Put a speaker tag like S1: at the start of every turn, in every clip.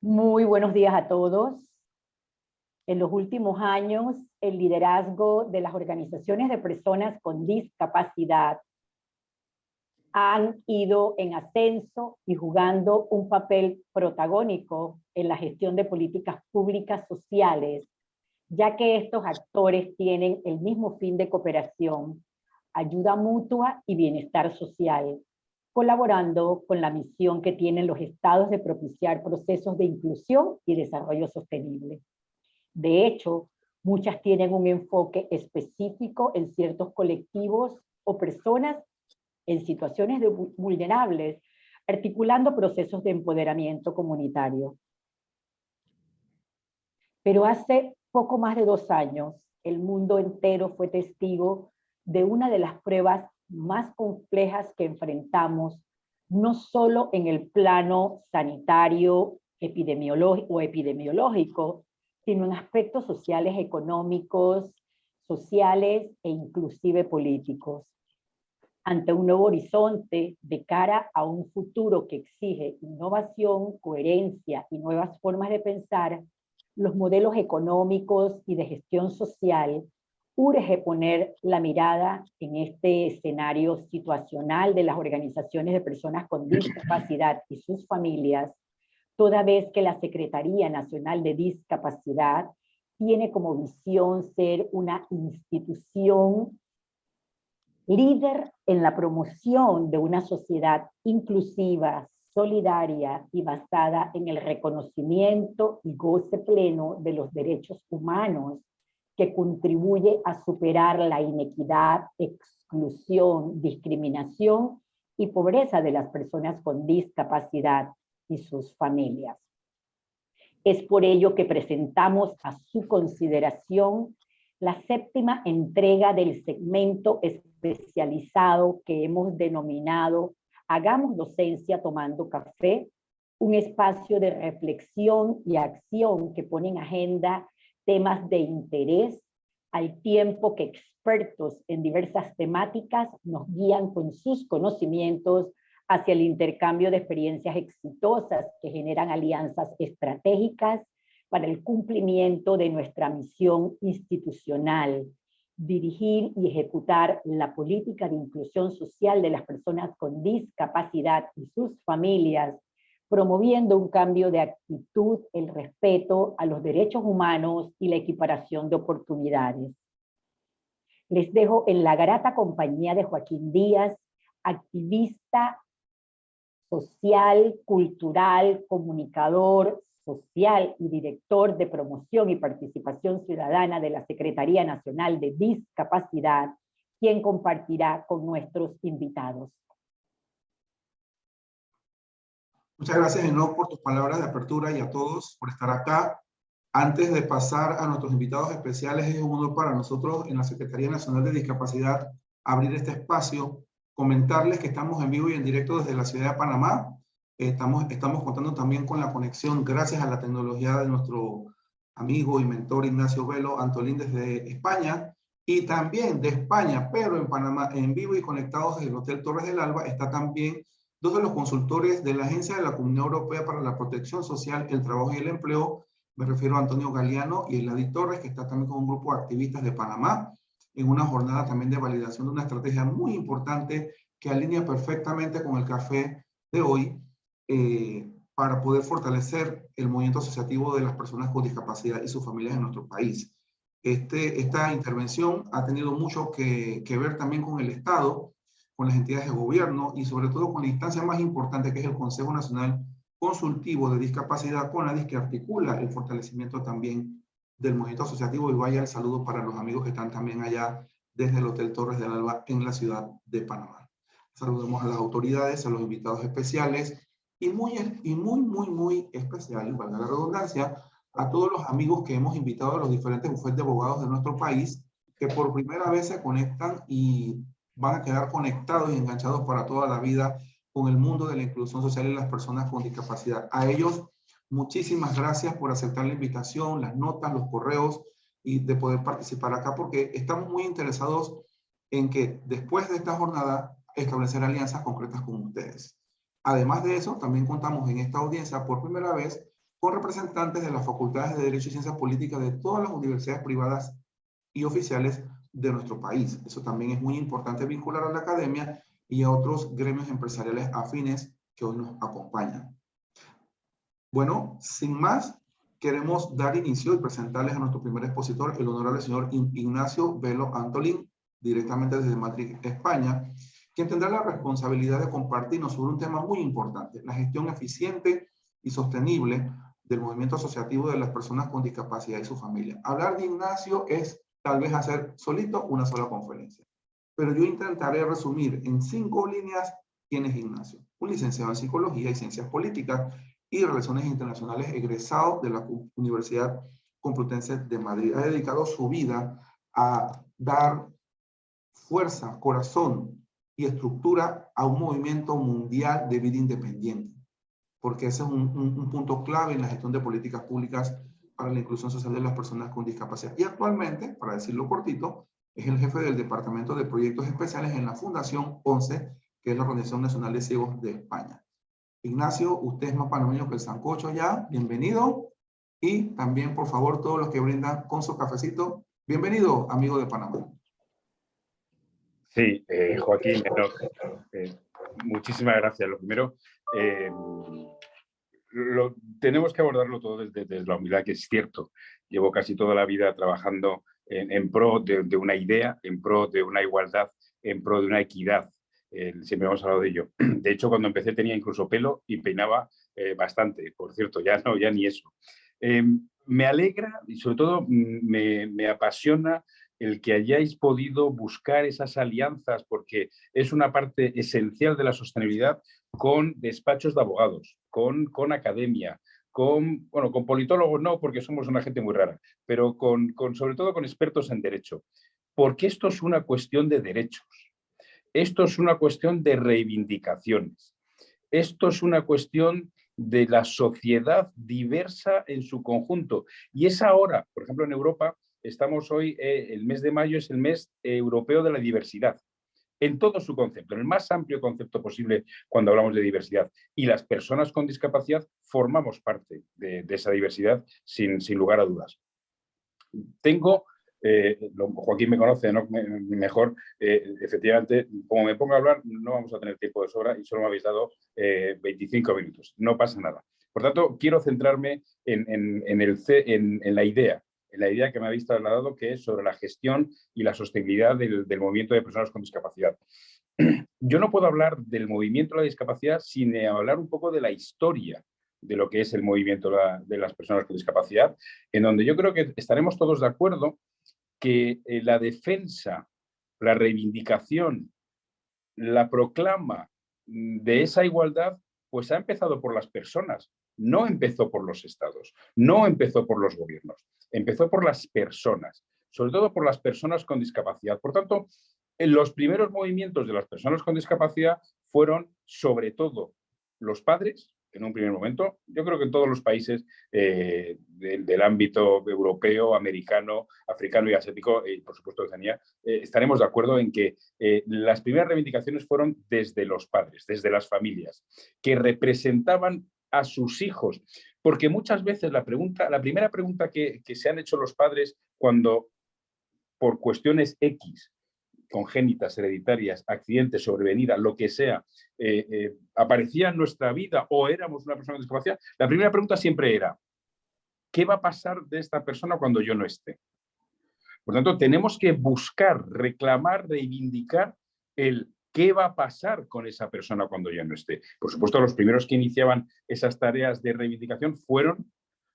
S1: Muy buenos días a todos. En los últimos años, el liderazgo de las organizaciones de personas con discapacidad han ido en ascenso y jugando un papel protagónico en la gestión de políticas públicas sociales, ya que estos actores tienen el mismo fin de cooperación, ayuda mutua y bienestar social, colaborando con la misión que tienen los estados de propiciar procesos de inclusión y desarrollo sostenible. De hecho, muchas tienen un enfoque específico en ciertos colectivos o personas en situaciones vulnerables, articulando procesos de empoderamiento comunitario. Pero hace poco más de 2 años, el mundo entero fue testigo de una de las pruebas más complejas que enfrentamos, no solo en el plano sanitario epidemiológico, sino en aspectos sociales, económicos, sociales e inclusive políticos. Ante un nuevo horizonte de cara a un futuro que exige innovación, coherencia y nuevas formas de pensar, los modelos económicos y de gestión social, urge poner la mirada en este escenario situacional de las organizaciones de personas con discapacidad y sus familias, toda vez que la Secretaría Nacional de Discapacidad tiene como visión ser una institución líder en la promoción de una sociedad inclusiva, solidaria y basada en el reconocimiento y goce pleno de los derechos humanos, que contribuye a superar la inequidad, exclusión, discriminación y pobreza de las personas con discapacidad y sus familias. Es por ello que presentamos a su consideración la 7ª entrega del segmento especializado que hemos denominado Hagamos Docencia Tomando Café, un espacio de reflexión y acción que pone en agenda temas de interés, al tiempo que expertos en diversas temáticas nos guían con sus conocimientos hacia el intercambio de experiencias exitosas que generan alianzas estratégicas para el cumplimiento de nuestra misión institucional, dirigir y ejecutar la política de inclusión social de las personas con discapacidad y sus familias, promoviendo un cambio de actitud, el respeto a los derechos humanos y la equiparación de oportunidades. Les dejo en la grata compañía de Joaquín Díaz, activista social, cultural, comunicador social y director de promoción y participación ciudadana de la Secretaría Nacional de Discapacidad, quien compartirá con nuestros invitados.
S2: Muchas gracias, Enoc, por tus palabras de apertura y a todos por estar acá. Antes de pasar a nuestros invitados especiales, es un honor para nosotros en la Secretaría Nacional de Discapacidad abrir este espacio, comentarles que estamos en vivo y en directo desde la ciudad de Panamá. Estamos contando también con la conexión gracias a la tecnología de nuestro amigo y mentor Ignacio Velo Antolín desde España, y también de España, pero en Panamá, en vivo y conectados desde el Hotel Torres del Alba, está también 2 de los consultores de la Agencia de la Comunidad Europea para la Protección Social, el Trabajo y el Empleo. Me refiero a Antonio Galeano y Eladi Torres, que está también con un grupo de activistas de Panamá, en una jornada también de validación de una estrategia muy importante que alinea perfectamente con el café de hoy, para poder fortalecer el movimiento asociativo de las personas con discapacidad y sus familias en nuestro país. Esta intervención ha tenido mucho que ver también con el Estado, con las entidades de gobierno y sobre todo con la instancia más importante, que es el Consejo Nacional Consultivo de Discapacidad, CONADIS, que articula el fortalecimiento también del movimiento asociativo. Y vaya el saludo para los amigos que están también allá desde el Hotel Torres del Alba en la ciudad de Panamá. Saludemos a las autoridades, a los invitados especiales y muy especial, valga la redundancia, a todos los amigos que hemos invitado a los diferentes bufetes de abogados de nuestro país, que por primera vez se conectan y van a quedar conectados y enganchados para toda la vida con el mundo de la inclusión social y las personas con discapacidad. A ellos, muchísimas gracias por aceptar la invitación, las notas, los correos y de poder participar acá, porque estamos muy interesados en que después de esta jornada establecer alianzas concretas con ustedes. Además de eso, también contamos en esta audiencia por primera vez con representantes de las facultades de Derecho y Ciencias Políticas de todas las universidades privadas y oficiales de nuestro país. Eso también es muy importante vincular a la academia y a otros gremios empresariales afines que hoy nos acompañan. Bueno, sin más, queremos dar inicio y presentarles a nuestro primer expositor, el honorable señor Ignacio Velo Antolín, directamente desde Madrid, España, quien tendrá la responsabilidad de compartirnos sobre un tema muy importante, la gestión eficiente y sostenible del movimiento asociativo de las personas con discapacidad y su familia. Hablar de Ignacio es tal vez hacer solito una sola conferencia, pero yo intentaré resumir en 5 líneas quién es Ignacio. Un licenciado en Psicología y Ciencias Políticas y Relaciones Internacionales, egresado de la Universidad Complutense de Madrid. Ha dedicado su vida a dar fuerza, corazón y estructura a un movimiento mundial de vida independiente, porque ese es un punto clave en la gestión de políticas públicas para la inclusión social de las personas con discapacidad. Y actualmente, para decirlo cortito, es el jefe del Departamento de Proyectos Especiales en la Fundación 11, que es la Organización Nacional de Ciegos de España. Ignacio, usted es más panameño que el sancocho ya, bienvenido. Y también, por favor, todos los que brindan con su cafecito, bienvenido, amigo de Panamá.
S3: Sí, Joaquín, muchísimas gracias. Lo primero, tenemos que abordarlo todo desde la humildad, que es cierto. Llevo casi toda la vida trabajando en pro de una idea, en pro de una igualdad, en pro de una equidad. Siempre hemos hablado de ello. De hecho, cuando empecé tenía incluso pelo y peinaba bastante. Por cierto, ya ni eso. Me alegra y sobre todo me apasiona el que hayáis podido buscar esas alianzas, porque es una parte esencial de la sostenibilidad, con despachos de abogados, con academia, con politólogos no, porque somos una gente muy rara, pero sobre todo con expertos en derecho, porque esto es una cuestión de derechos, esto es una cuestión de reivindicaciones, esto es una cuestión de la sociedad diversa en su conjunto. Y es ahora, por ejemplo, en Europa, estamos hoy, el mes de mayo es el mes europeo de la diversidad, en todo su concepto, en el más amplio concepto posible cuando hablamos de diversidad. Y las personas con discapacidad formamos parte de esa diversidad sin lugar a dudas. Joaquín me conoce, ¿no? Mejor, efectivamente, como me pongo a hablar, no vamos a tener tiempo de sobra y solo me habéis dado 25 minutos. No pasa nada. Por tanto, quiero centrarme en la idea que me habéis trasladado, que es sobre la gestión y la sostenibilidad del movimiento de personas con discapacidad. Yo no puedo hablar del movimiento de la discapacidad sin hablar un poco de la historia de lo que es el movimiento de las personas con discapacidad, en donde yo creo que estaremos todos de acuerdo que la defensa, la reivindicación, la proclama de esa igualdad, pues ha empezado por las personas, no empezó por los estados, no empezó por los gobiernos, empezó por las personas, sobre todo por las personas con discapacidad. Por tanto, los primeros movimientos de las personas con discapacidad fueron sobre todo los padres, en un primer momento. Yo creo que en todos los países del ámbito europeo, americano, africano y asiático, y por supuesto de Oceanía, estaremos de acuerdo en que las primeras reivindicaciones fueron desde los padres, desde las familias, que representaban a sus hijos. Porque muchas veces la primera pregunta que se han hecho los padres cuando, por cuestiones X, congénitas, hereditarias, accidentes, sobrevenida, lo que sea, aparecía en nuestra vida o éramos una persona con discapacidad, la primera pregunta siempre era: ¿qué va a pasar de esta persona cuando yo no esté? Por tanto, tenemos que buscar, reclamar, reivindicar el qué va a pasar con esa persona cuando yo no esté. Por supuesto, los primeros que iniciaban esas tareas de reivindicación fueron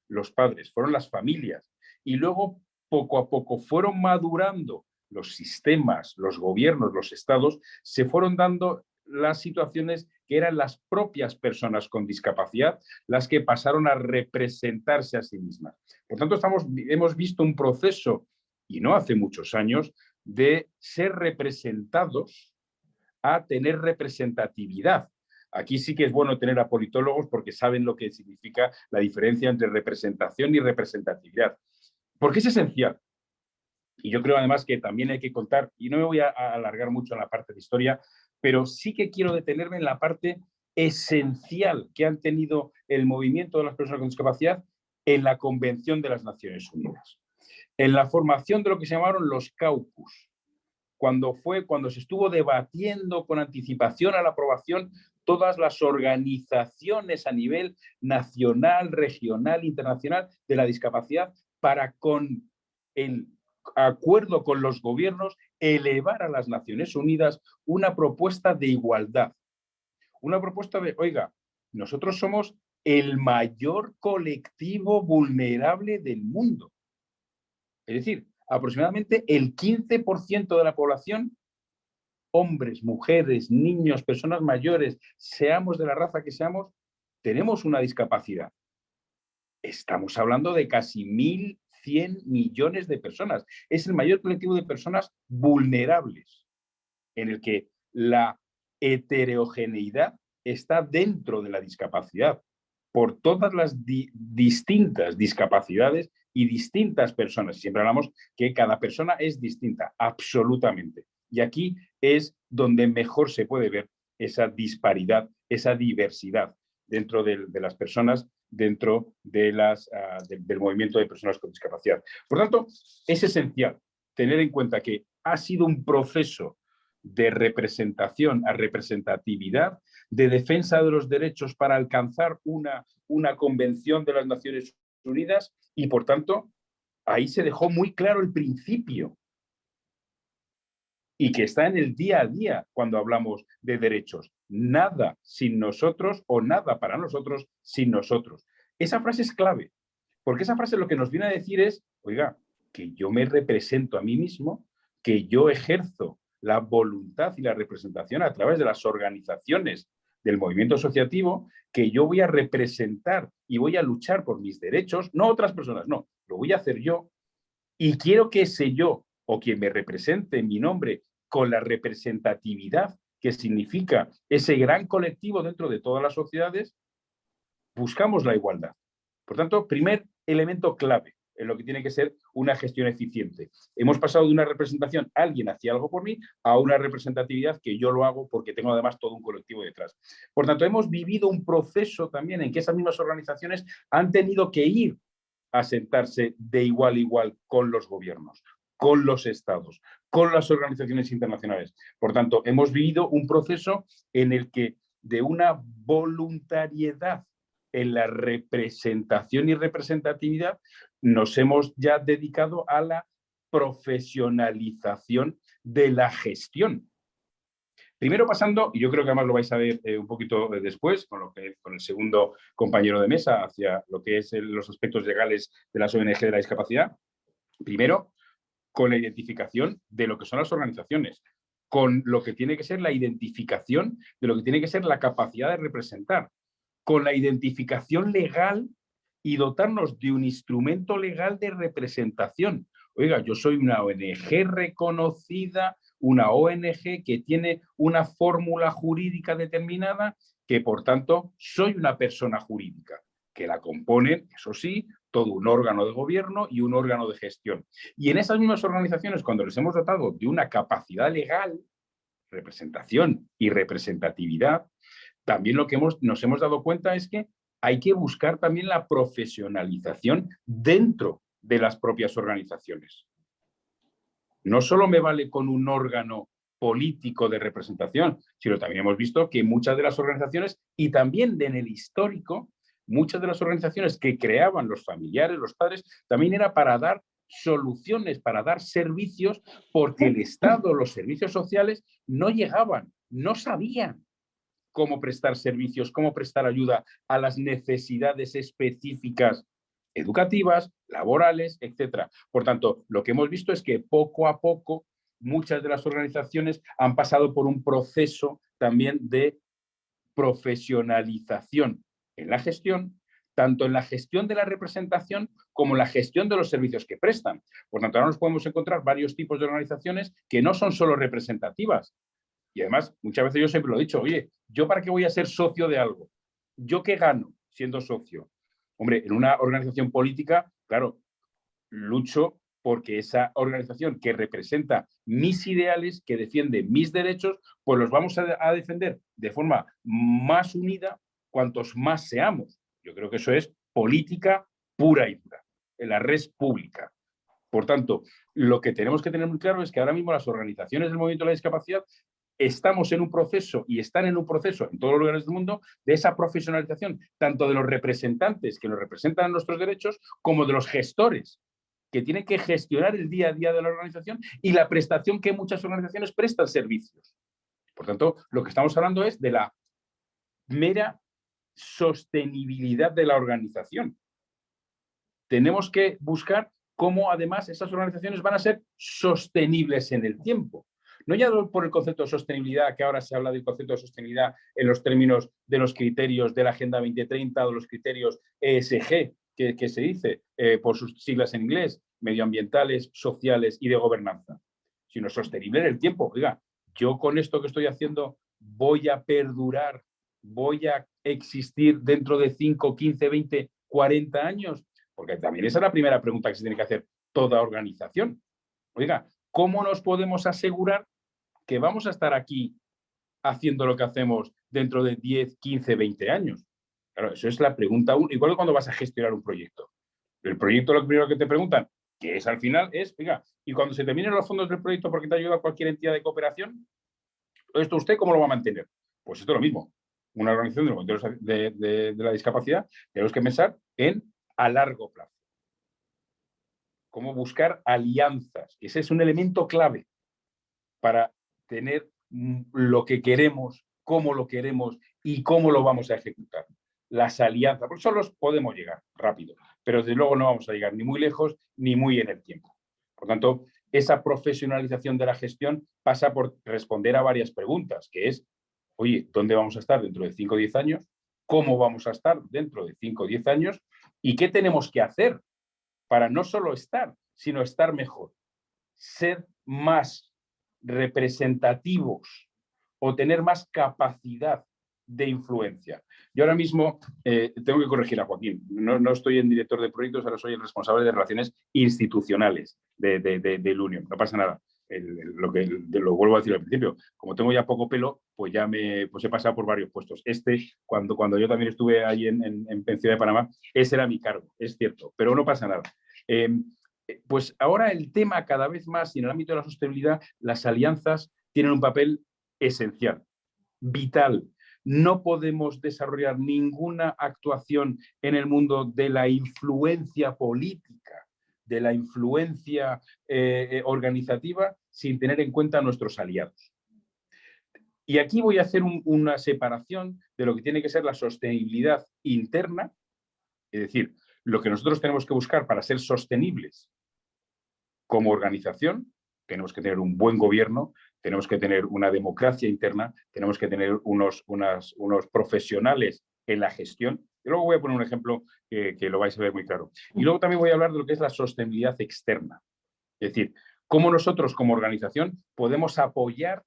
S3: los padres, fueron las familias. Y luego, poco a poco, fueron madurando los sistemas, los gobiernos, los estados, se fueron dando las situaciones que eran las propias personas con discapacidad las que pasaron a representarse a sí mismas. Por tanto, hemos visto un proceso, y no hace muchos años, de ser representados a tener representatividad. Aquí sí que es bueno tener a politólogos porque saben lo que significa la diferencia entre representación y representatividad. Porque es esencial. Y yo creo además que también hay que contar, y no me voy a alargar mucho en la parte de historia, pero sí que quiero detenerme en la parte esencial que han tenido el movimiento de las personas con discapacidad en la Convención de las Naciones Unidas, en la formación de lo que se llamaron los caucus, cuando se estuvo debatiendo con anticipación a la aprobación todas las organizaciones a nivel nacional, regional, internacional de la discapacidad para, con el acuerdo con los gobiernos, elevar a las Naciones Unidas una propuesta de igualdad. Una propuesta de, oiga, nosotros somos el mayor colectivo vulnerable del mundo. Es decir, aproximadamente el 15% de la población, hombres, mujeres, niños, personas mayores, seamos de la raza que seamos, tenemos una discapacidad. Estamos hablando de casi 1.100 millones de personas. Es el mayor colectivo de personas vulnerables, en el que la heterogeneidad está dentro de la discapacidad, por todas las distintas discapacidades y distintas personas. Siempre hablamos que cada persona es distinta, absolutamente. Y aquí es donde mejor se puede ver esa disparidad, esa diversidad dentro de las personas, dentro de del movimiento de personas con discapacidad. Por tanto, es esencial tener en cuenta que ha sido un proceso de representación a representatividad, de defensa de los derechos para alcanzar una convención de las Naciones Unidas y, por tanto, ahí se dejó muy claro el principio y que está en el día a día cuando hablamos de derechos. Nada sin nosotros o nada para nosotros sin nosotros. Esa frase es clave, porque esa frase lo que nos viene a decir es, oiga, que yo me represento a mí mismo, que yo ejerzo la voluntad y la representación a través de las organizaciones del movimiento asociativo, que yo voy a representar y voy a luchar por mis derechos, no otras personas, no, lo voy a hacer yo, y quiero que ese yo o quien me represente en mi nombre con la representatividad que significa ese gran colectivo dentro de todas las sociedades, buscamos la igualdad. Por tanto, primer elemento clave en lo que tiene que ser una gestión eficiente. Hemos pasado de una representación, alguien hacía algo por mí, a una representatividad que yo lo hago porque tengo además todo un colectivo detrás. Por tanto, hemos vivido un proceso también en que esas mismas organizaciones han tenido que ir a sentarse de igual a igual con los gobiernos, con los estados, con las organizaciones internacionales. Por tanto, hemos vivido un proceso en el que de una voluntariedad en la representación y representatividad nos hemos ya dedicado a la profesionalización de la gestión. Primero pasando, y yo creo que además lo vais a ver un poquito después, con el segundo compañero de mesa, hacia lo que es los aspectos legales de las ONG de la discapacidad. Primero, con la identificación de lo que son las organizaciones, con lo que tiene que ser la identificación de lo que tiene que ser la capacidad de representar, con la identificación legal y dotarnos de un instrumento legal de representación. Oiga, yo soy una ONG reconocida, una ONG que tiene una fórmula jurídica determinada, que por tanto soy una persona jurídica, que la componen, eso sí, todo un órgano de gobierno y un órgano de gestión. Y en esas mismas organizaciones, cuando les hemos dotado de una capacidad legal, representación y representatividad, también lo que nos hemos dado cuenta es que hay que buscar también la profesionalización dentro de las propias organizaciones. No solo me vale con un órgano político de representación, sino también hemos visto que muchas de las organizaciones, y también en el histórico, muchas de las organizaciones que creaban los familiares, los padres, también era para dar soluciones, para dar servicios, porque el Estado, los servicios sociales no llegaban, no sabían cómo prestar servicios, cómo prestar ayuda a las necesidades específicas educativas, laborales, etc. Por tanto, lo que hemos visto es que poco a poco muchas de las organizaciones han pasado por un proceso también de profesionalización en la gestión, tanto en la gestión de la representación como en la gestión de los servicios que prestan. Por tanto, ahora nos podemos encontrar varios tipos de organizaciones que no son solo representativas. Y además, muchas veces yo siempre lo he dicho, oye, ¿yo para qué voy a ser socio de algo? ¿Yo qué gano siendo socio? Hombre, en una organización política, claro, lucho porque esa organización que representa mis ideales, que defiende mis derechos, pues los vamos a defender de forma más unida cuantos más seamos. Yo creo que eso es política pura y dura, en la red pública. Por tanto, lo que tenemos que tener muy claro es que ahora mismo las organizaciones del movimiento de la discapacidad estamos en un proceso y están en un proceso en todos los lugares del mundo de esa profesionalización, tanto de los representantes que nos representan nuestros derechos como de los gestores que tienen que gestionar el día a día de la organización y la prestación que muchas organizaciones prestan servicios. Por tanto, lo que estamos hablando es de la mera sostenibilidad de la organización. Tenemos que buscar cómo además esas organizaciones van a ser sostenibles en el tiempo. No ya por el concepto de sostenibilidad, que ahora se habla del concepto de sostenibilidad en los términos de los criterios de la Agenda 2030 o de los criterios ESG, que se dice por sus siglas en inglés, medioambientales, sociales y de gobernanza, sino sostenible en el tiempo. Oiga, yo con esto que estoy haciendo voy a perdurar, voy a existir dentro de 5, 15, 20, 40 años, porque también esa es la primera pregunta que se tiene que hacer toda organización. Oiga, ¿cómo nos podemos asegurar que vamos a estar aquí haciendo lo que hacemos dentro de 10, 15, 20 años? Claro, eso es la pregunta. Igual que cuando vas a gestionar un proyecto. El proyecto, lo primero que te preguntan, que es al final, es, oiga, y cuando se terminen los fondos del proyecto porque te ayuda cualquier entidad de cooperación, ¿esto usted cómo lo va a mantener? Pues esto es lo mismo. Una organización de la discapacidad, tenemos que pensar en a largo plazo. Cómo buscar alianzas. Ese es un elemento clave para tener lo que queremos, cómo lo queremos y cómo lo vamos a ejecutar. Las alianzas, porque solos podemos llegar rápido, pero desde luego no vamos a llegar ni muy lejos ni muy en el tiempo. Por tanto, esa profesionalización de la gestión pasa por responder a varias preguntas, que es, oye, ¿dónde vamos a estar dentro de 5 o 10 años? ¿Cómo vamos a estar dentro de 5 o 10 años? ¿Y qué tenemos que hacer para no solo estar, sino estar mejor? Ser más representativos o tener más capacidad de influencia. Yo ahora mismo tengo que corregir a Joaquín. No estoy en director de proyectos, ahora soy el responsable de relaciones institucionales del Unión. No pasa nada. Lo vuelvo a decir al principio. Como tengo ya poco pelo, pues ya he pasado por varios puestos. Cuando yo también estuve ahí en Ciudad de Panamá, ese era mi cargo, es cierto, pero no pasa nada. Pues ahora el tema cada vez más, y en el ámbito de la sostenibilidad, las alianzas tienen un papel esencial, vital. No podemos desarrollar ninguna actuación en el mundo de la influencia política, de la influencia organizativa, sin tener en cuenta a nuestros aliados. Y aquí voy a hacer una separación de lo que tiene que ser la sostenibilidad interna, es decir, lo que nosotros tenemos que buscar para ser sostenibles como organización. Tenemos que tener un buen gobierno, tenemos que tener una democracia interna, tenemos que tener unos profesionales en la gestión. Y luego voy a poner un ejemplo que lo vais a ver muy claro. Y luego también voy a hablar de lo que es la sostenibilidad externa. Es decir, cómo nosotros como organización podemos apoyar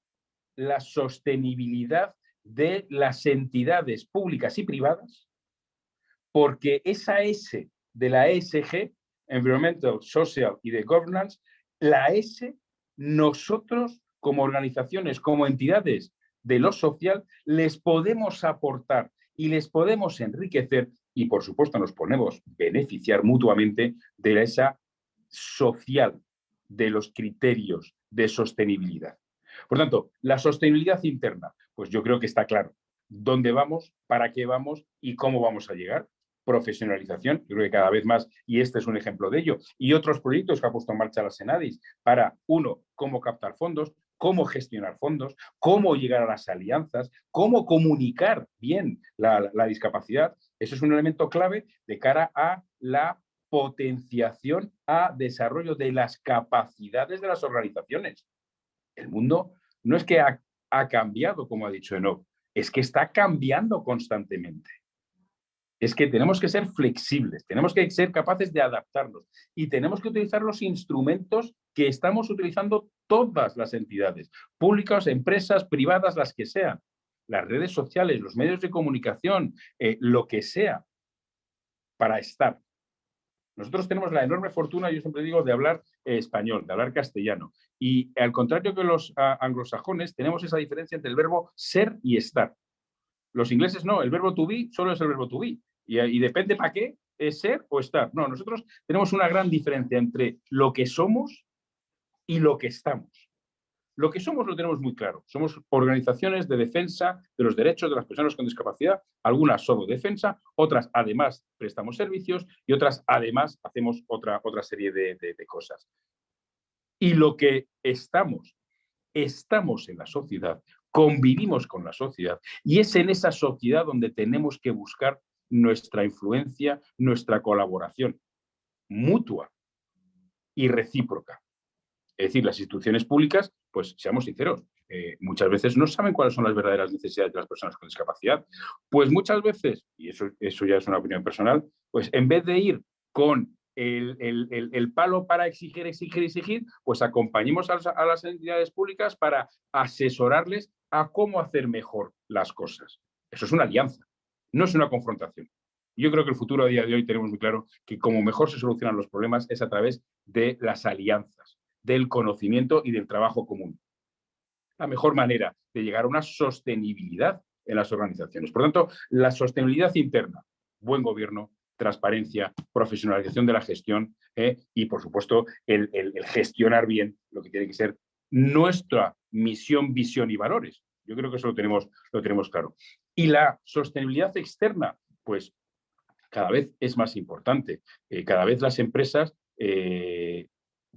S3: la sostenibilidad de las entidades públicas y privadas, porque esa S de la ESG, Environmental, Social y de Governance, la S, nosotros como organizaciones, como entidades de lo social, les podemos aportar y les podemos enriquecer y, por supuesto, nos podemos beneficiar mutuamente de esa social, de los criterios de sostenibilidad. Por tanto, la sostenibilidad interna, pues yo creo que está claro. ¿Dónde vamos? ¿Para qué vamos? ¿Y cómo vamos a llegar? Profesionalización, yo creo que cada vez más, y este es un ejemplo de ello, y otros proyectos que ha puesto en marcha la Senadis para, uno, cómo captar fondos, cómo gestionar fondos, cómo llegar a las alianzas, cómo comunicar bien la discapacidad. Eso es un elemento clave de cara a la potenciación a desarrollo de las capacidades de las organizaciones. El mundo no es que ha cambiado, como ha dicho Enoch, es que está cambiando constantemente. Es que tenemos que ser flexibles, tenemos que ser capaces de adaptarnos y tenemos que utilizar los instrumentos que estamos utilizando todas las entidades, públicas, empresas, privadas, las que sean, las redes sociales, los medios de comunicación, lo que sea, para estar. Nosotros tenemos la enorme fortuna, yo siempre digo, de hablar español, de hablar castellano. Y al contrario que los anglosajones, tenemos esa diferencia entre el verbo ser y estar. Los ingleses no, el verbo to be solo es el verbo to be. Y depende para qué, es ser o estar. No, nosotros tenemos una gran diferencia entre lo que somos y lo que estamos. Lo que somos lo tenemos muy claro. Somos organizaciones de defensa de los derechos de las personas con discapacidad, algunas solo defensa, otras además prestamos servicios y otras además hacemos otra serie de cosas. Y lo que estamos en la sociedad, convivimos con la sociedad y es en esa sociedad donde tenemos que buscar nuestra influencia, nuestra colaboración mutua y recíproca. Es decir, las instituciones públicas, pues seamos sinceros, muchas veces no saben cuáles son las verdaderas necesidades de las personas con discapacidad. Pues muchas veces, y eso ya es una opinión personal, pues en vez de ir con el palo para exigir, pues acompañemos a las entidades públicas para asesorarles a cómo hacer mejor las cosas. Eso es una alianza, no es una confrontación. Yo creo que el futuro a día de hoy tenemos muy claro que como mejor se solucionan los problemas es a través de las alianzas, del conocimiento y del trabajo común. La mejor manera de llegar a una sostenibilidad en las organizaciones. Por tanto, la sostenibilidad interna, buen gobierno, transparencia, profesionalización de la gestión y, por supuesto, el gestionar bien lo que tiene que ser nuestra misión, visión y valores. Yo creo que eso lo tenemos claro. Y la sostenibilidad externa, pues cada vez es más importante. Cada vez las empresas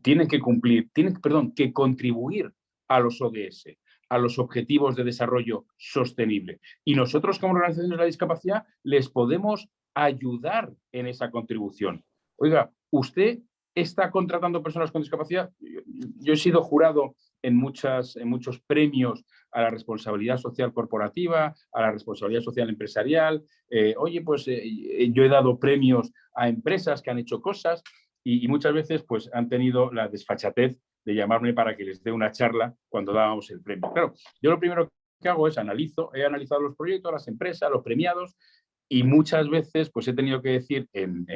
S3: tienen que contribuir a los ODS, a los Objetivos de Desarrollo Sostenible. Y nosotros, como organizaciones de la discapacidad, les podemos ayudar en esa contribución. Oiga, ¿usted está contratando personas con discapacidad? Yo he sido jurado en muchos premios a la responsabilidad social corporativa, a la responsabilidad social empresarial. Yo he dado premios a empresas que han hecho cosas y muchas veces pues, han tenido la desfachatez de llamarme para que les dé una charla cuando dábamos el premio. Claro, yo lo primero que hago es he analizado los proyectos, las empresas, los premiados, y muchas veces pues he tenido que decir en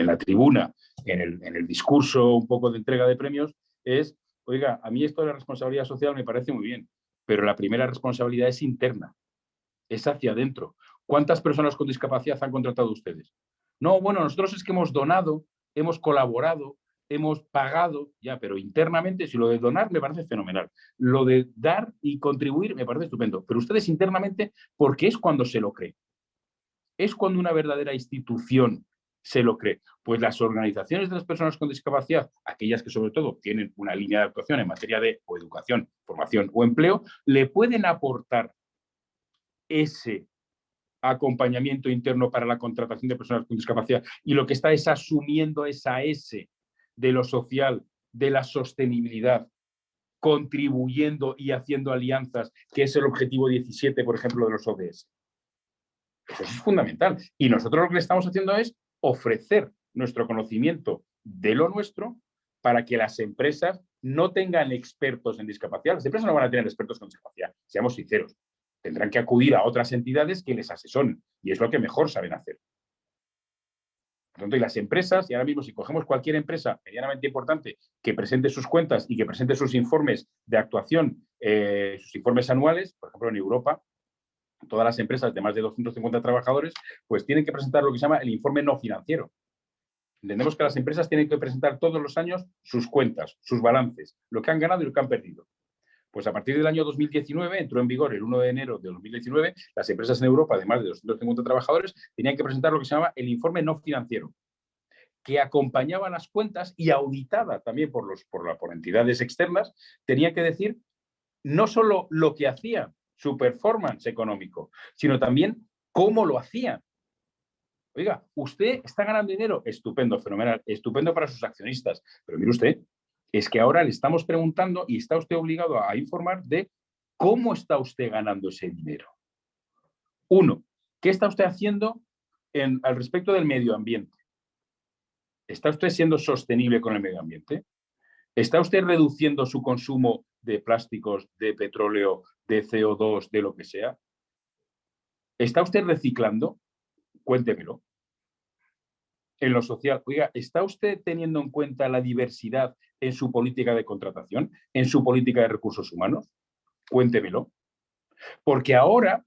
S3: la tribuna, en el discurso un poco de entrega de premios, es, oiga, a mí esto de la responsabilidad social me parece muy bien, pero la primera responsabilidad es interna, es hacia adentro. ¿Cuántas personas con discapacidad han contratado ustedes? No, bueno, nosotros es que hemos donado, hemos colaborado, hemos pagado, ya, pero internamente, si lo de donar me parece fenomenal. Lo de dar y contribuir me parece estupendo, pero ustedes internamente, porque es cuando se lo cree. Es cuando una verdadera institución se lo cree. Pues las organizaciones de las personas con discapacidad, aquellas que sobre todo tienen una línea de actuación en materia de o educación, formación o empleo, le pueden aportar ese acompañamiento interno para la contratación de personas con discapacidad y lo que está es asumiendo esa S de lo social, de la sostenibilidad, contribuyendo y haciendo alianzas, que es el objetivo 17, por ejemplo, de los ODS. Eso es fundamental. Y nosotros lo que le estamos haciendo es ofrecer nuestro conocimiento de lo nuestro para que las empresas no tengan expertos en discapacidad. Las empresas no van a tener expertos con discapacidad, seamos sinceros. Tendrán que acudir a otras entidades que les asesoren y es lo que mejor saben hacer. Por tanto, y las empresas, y ahora mismo si cogemos cualquier empresa medianamente importante que presente sus cuentas y que presente sus informes de actuación, sus informes anuales, por ejemplo en Europa, todas las empresas de más de 250 trabajadores, pues tienen que presentar lo que se llama el informe no financiero. Entendemos que las empresas tienen que presentar todos los años sus cuentas, sus balances, lo que han ganado y lo que han perdido. Pues a partir del año 2019, entró en vigor el 1 de enero de 2019, las empresas en Europa de más de 250 trabajadores tenían que presentar lo que se llama el informe no financiero, que acompañaba las cuentas y auditada también por entidades externas, tenía que decir no solo lo que hacían, su performance económico, sino también cómo lo hacían. Oiga, usted está ganando dinero, estupendo, fenomenal, estupendo para sus accionistas, pero mire usted, es que ahora le estamos preguntando y está usted obligado a informar de cómo está usted ganando ese dinero. Uno, ¿qué está usted haciendo al respecto del medio ambiente? ¿Está usted siendo sostenible con el medio ambiente? ¿Está usted reduciendo su consumo de plásticos, de petróleo, de CO2, de lo que sea? ¿Está usted reciclando? Cuéntemelo. en lo social. Oiga, ¿está usted teniendo en cuenta la diversidad en su política de contratación, en su política de recursos humanos? Cuéntemelo. Porque ahora,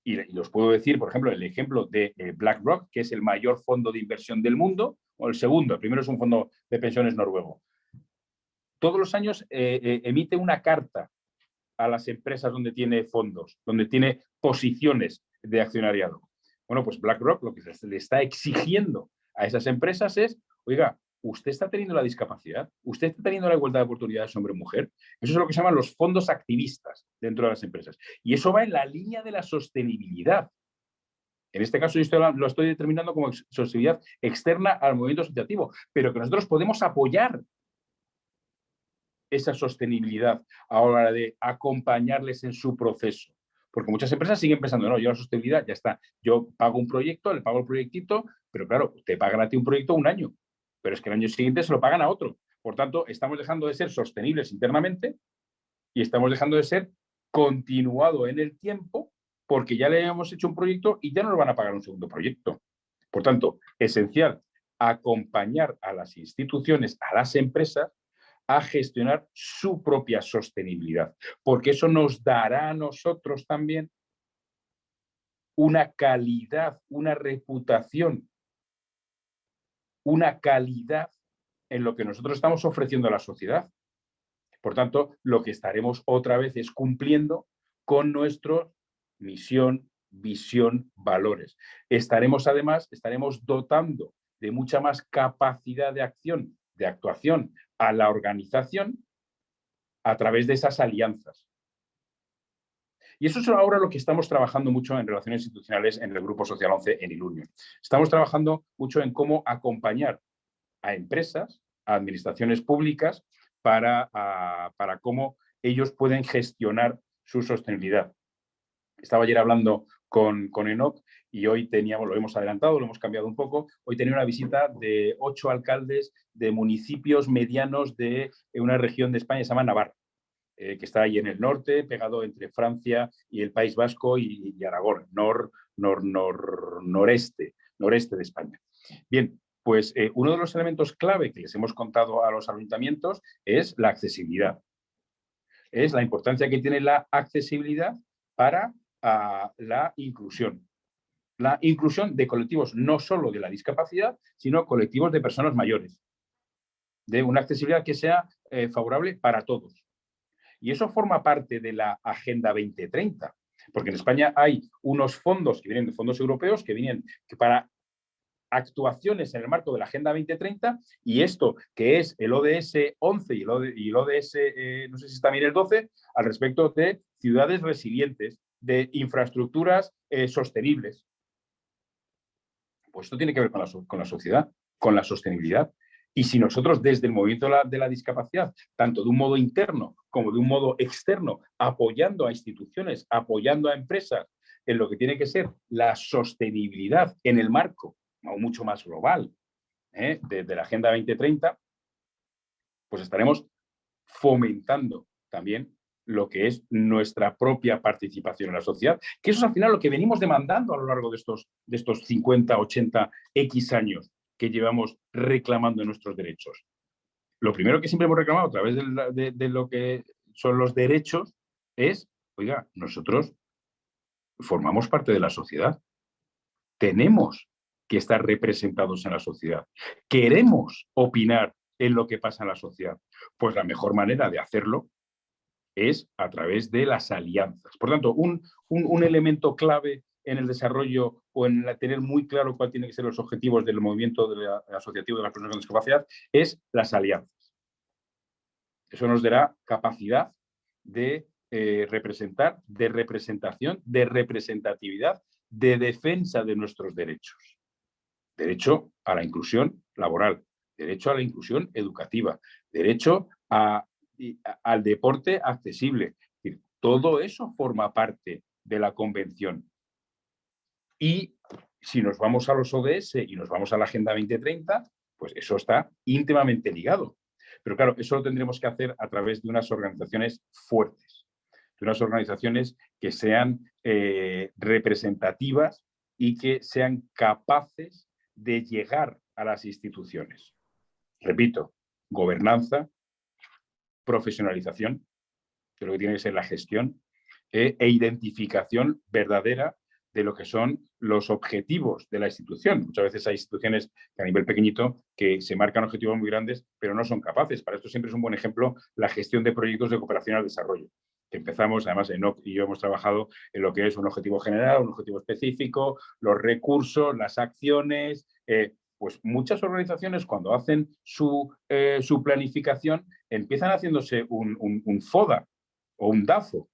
S3: y os puedo decir, por ejemplo, el ejemplo de BlackRock, que es el mayor fondo de inversión del mundo, o el segundo, el primero es un fondo de pensiones noruego. Todos los años emite una carta a las empresas donde tiene fondos, donde tiene posiciones de accionariado. Bueno, pues BlackRock lo que le está exigiendo a esas empresas es, oiga, ¿usted está teniendo la discapacidad? ¿Usted está teniendo la igualdad de oportunidades hombre-mujer? Eso es lo que se llaman los fondos activistas dentro de las empresas. Y eso va en la línea de la sostenibilidad. En este caso yo lo estoy determinando como sostenibilidad externa al movimiento asociativo, pero que nosotros podemos apoyar esa sostenibilidad a la hora de acompañarles en su proceso. Porque muchas empresas siguen pensando, no, yo la sostenibilidad ya está, yo pago un proyecto, le pago el proyectito, pero claro, te pagan a ti un proyecto un año, pero es que el año siguiente se lo pagan a otro. Por tanto, estamos dejando de ser sostenibles internamente y estamos dejando de ser continuado en el tiempo porque ya le hemos hecho un proyecto y ya no nos van a pagar un segundo proyecto. Por tanto, esencial, acompañar a las instituciones, a las empresas, a gestionar su propia sostenibilidad, porque eso nos dará a nosotros también una calidad, una reputación, una calidad en lo que nosotros estamos ofreciendo a la sociedad. Por tanto, lo que estaremos otra vez es cumpliendo con nuestra misión, visión, valores. Estaremos dotando de mucha más capacidad de acción, de actuación a la organización a través de esas alianzas. Y eso es ahora lo que estamos trabajando mucho en relaciones institucionales en el Grupo Social 11 en Ilunion. Estamos trabajando mucho en cómo acompañar a empresas, a administraciones públicas, para cómo ellos pueden gestionar su sostenibilidad. Estaba ayer hablando con Enoch y hoy lo hemos adelantado, lo hemos cambiado un poco. Hoy tenía una visita de 8 alcaldes de municipios medianos de una región de España que se llama Navarra, que está ahí en el norte, pegado entre Francia y el País Vasco y Aragón, noreste de España. Bien, pues uno de los elementos clave que les hemos contado a los ayuntamientos es la accesibilidad. Es la importancia que tiene la accesibilidad para la inclusión. La inclusión de colectivos no solo de la discapacidad, sino colectivos de personas mayores. De una accesibilidad que sea favorable para todos. Y eso forma parte de la Agenda 2030, porque en España hay unos fondos que vienen de fondos europeos que vienen para actuaciones en el marco de la Agenda 2030 y esto que es el ODS 11 y el ODS, no sé si está bien el 12, al respecto de ciudades resilientes, de infraestructuras sostenibles. Pues esto tiene que ver con la sociedad, con la sostenibilidad. Y si nosotros desde el movimiento de la discapacidad, tanto de un modo interno como de un modo externo, apoyando a instituciones, apoyando a empresas en lo que tiene que ser la sostenibilidad en el marco mucho más global de la Agenda 2030, pues estaremos fomentando también lo que es nuestra propia participación en la sociedad, que eso es al final lo que venimos demandando a lo largo de estos 50, 80, X años que llevamos reclamando nuestros derechos. Lo primero que siempre hemos reclamado a través de lo que son los derechos es, oiga, nosotros formamos parte de la sociedad. Tenemos que estar representados en la sociedad. Queremos opinar en lo que pasa en la sociedad. Pues la mejor manera de hacerlo es a través de las alianzas. Por tanto, un elemento clave en el desarrollo o en tener muy claro cuáles tienen que ser los objetivos del movimiento asociativo de las personas con discapacidad es las alianzas. Eso nos dará capacidad de representar, de representación, de representatividad, de defensa de nuestros derechos. Derecho a la inclusión laboral, derecho a la inclusión educativa, derecho al deporte accesible. Es decir, todo eso forma parte de la convención. Y si nos vamos a los ODS y nos vamos a la Agenda 2030, pues eso está íntimamente ligado. Pero claro, eso lo tendremos que hacer a través de unas organizaciones fuertes, de unas organizaciones que sean representativas y que sean capaces de llegar a las instituciones. Repito, gobernanza, profesionalización, de lo que tiene que ser la gestión, e identificación verdadera de lo que son los objetivos de la institución. Muchas veces hay instituciones que a nivel pequeñito que se marcan objetivos muy grandes, pero no son capaces. Para esto siempre es un buen ejemplo la gestión de proyectos de cooperación al desarrollo. Empezamos, además, Enoc y yo hemos trabajado en lo que es un objetivo general, un objetivo específico, los recursos, las acciones. Pues muchas organizaciones, cuando hacen su planificación, empiezan haciéndose un FODA o un DAFO.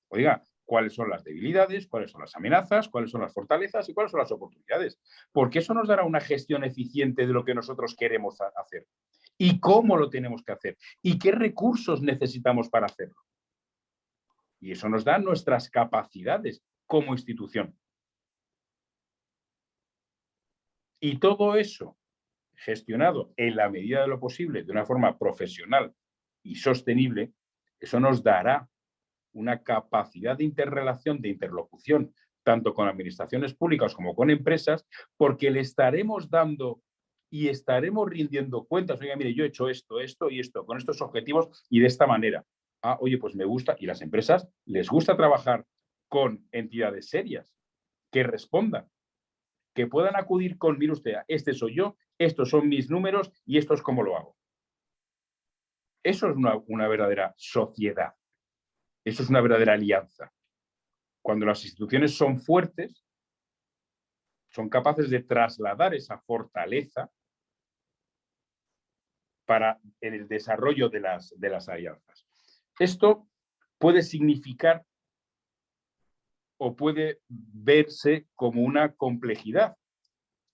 S3: Oiga, ¿cuáles son las debilidades? ¿Cuáles son las amenazas? ¿Cuáles son las fortalezas? ¿Y cuáles son las oportunidades? Porque eso nos dará una gestión eficiente de lo que nosotros queremos hacer. ¿Y cómo lo tenemos que hacer? ¿Y qué recursos necesitamos para hacerlo? Y eso nos da nuestras capacidades como institución. Y todo eso gestionado en la medida de lo posible, de una forma profesional y sostenible, eso nos dará una capacidad de interrelación, de interlocución, tanto con administraciones públicas como con empresas, porque le estaremos dando y estaremos rindiendo cuentas. Oiga, mire, yo he hecho esto, esto y esto, con estos objetivos y de esta manera. Ah, oye, pues me gusta. Y las empresas les gusta trabajar con entidades serias que respondan, que puedan acudir con, mire usted, este soy yo, estos son mis números y esto es cómo lo hago. Eso es una verdadera sociedad. Eso es una verdadera alianza. Cuando las instituciones son fuertes, son capaces de trasladar esa fortaleza para el desarrollo de las alianzas. Esto puede significar o puede verse como una complejidad.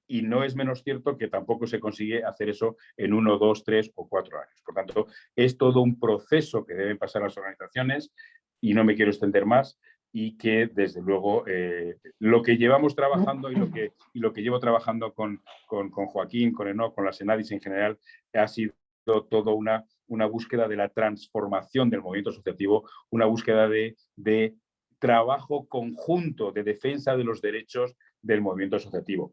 S3: Y no es menos cierto que tampoco se consigue hacer eso en 1, 2, 3 o 4 años. Por tanto, es todo un proceso que deben pasar las organizaciones y no me quiero extender más y que, desde luego, lo que llevamos trabajando y lo que llevo trabajando con Joaquín, con Enoc, con las ENADIS en general, ha sido todo una búsqueda de la transformación del movimiento asociativo, una búsqueda de trabajo conjunto de defensa de los derechos del movimiento asociativo.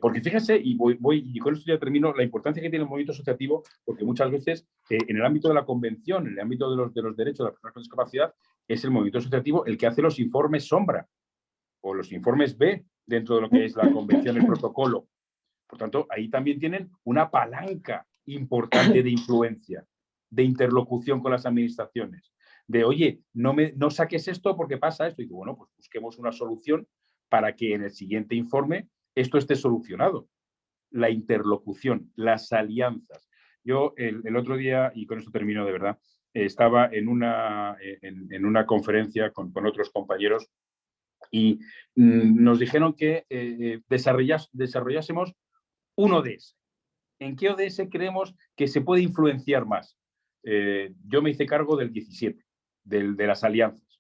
S3: Porque fíjense, y con esto ya termino, la importancia que tiene el movimiento asociativo, porque muchas veces en el ámbito de la convención, en el ámbito de los derechos de las personas con discapacidad, es el movimiento asociativo el que hace los informes sombra o los informes B dentro de lo que es la convención, el protocolo. Por tanto, ahí también tienen una palanca importante de influencia, de interlocución con las administraciones, de, oye, no saques esto porque pasa esto. Y digo, bueno, pues busquemos una solución para que en el siguiente informe esto esté solucionado. La interlocución, las alianzas. Yo el otro día, y con esto termino de verdad, estaba en una conferencia con otros compañeros y nos dijeron que desarrollásemos un ODS. ¿En qué ODS creemos que se puede influenciar más? Yo me hice cargo del 17, de las alianzas.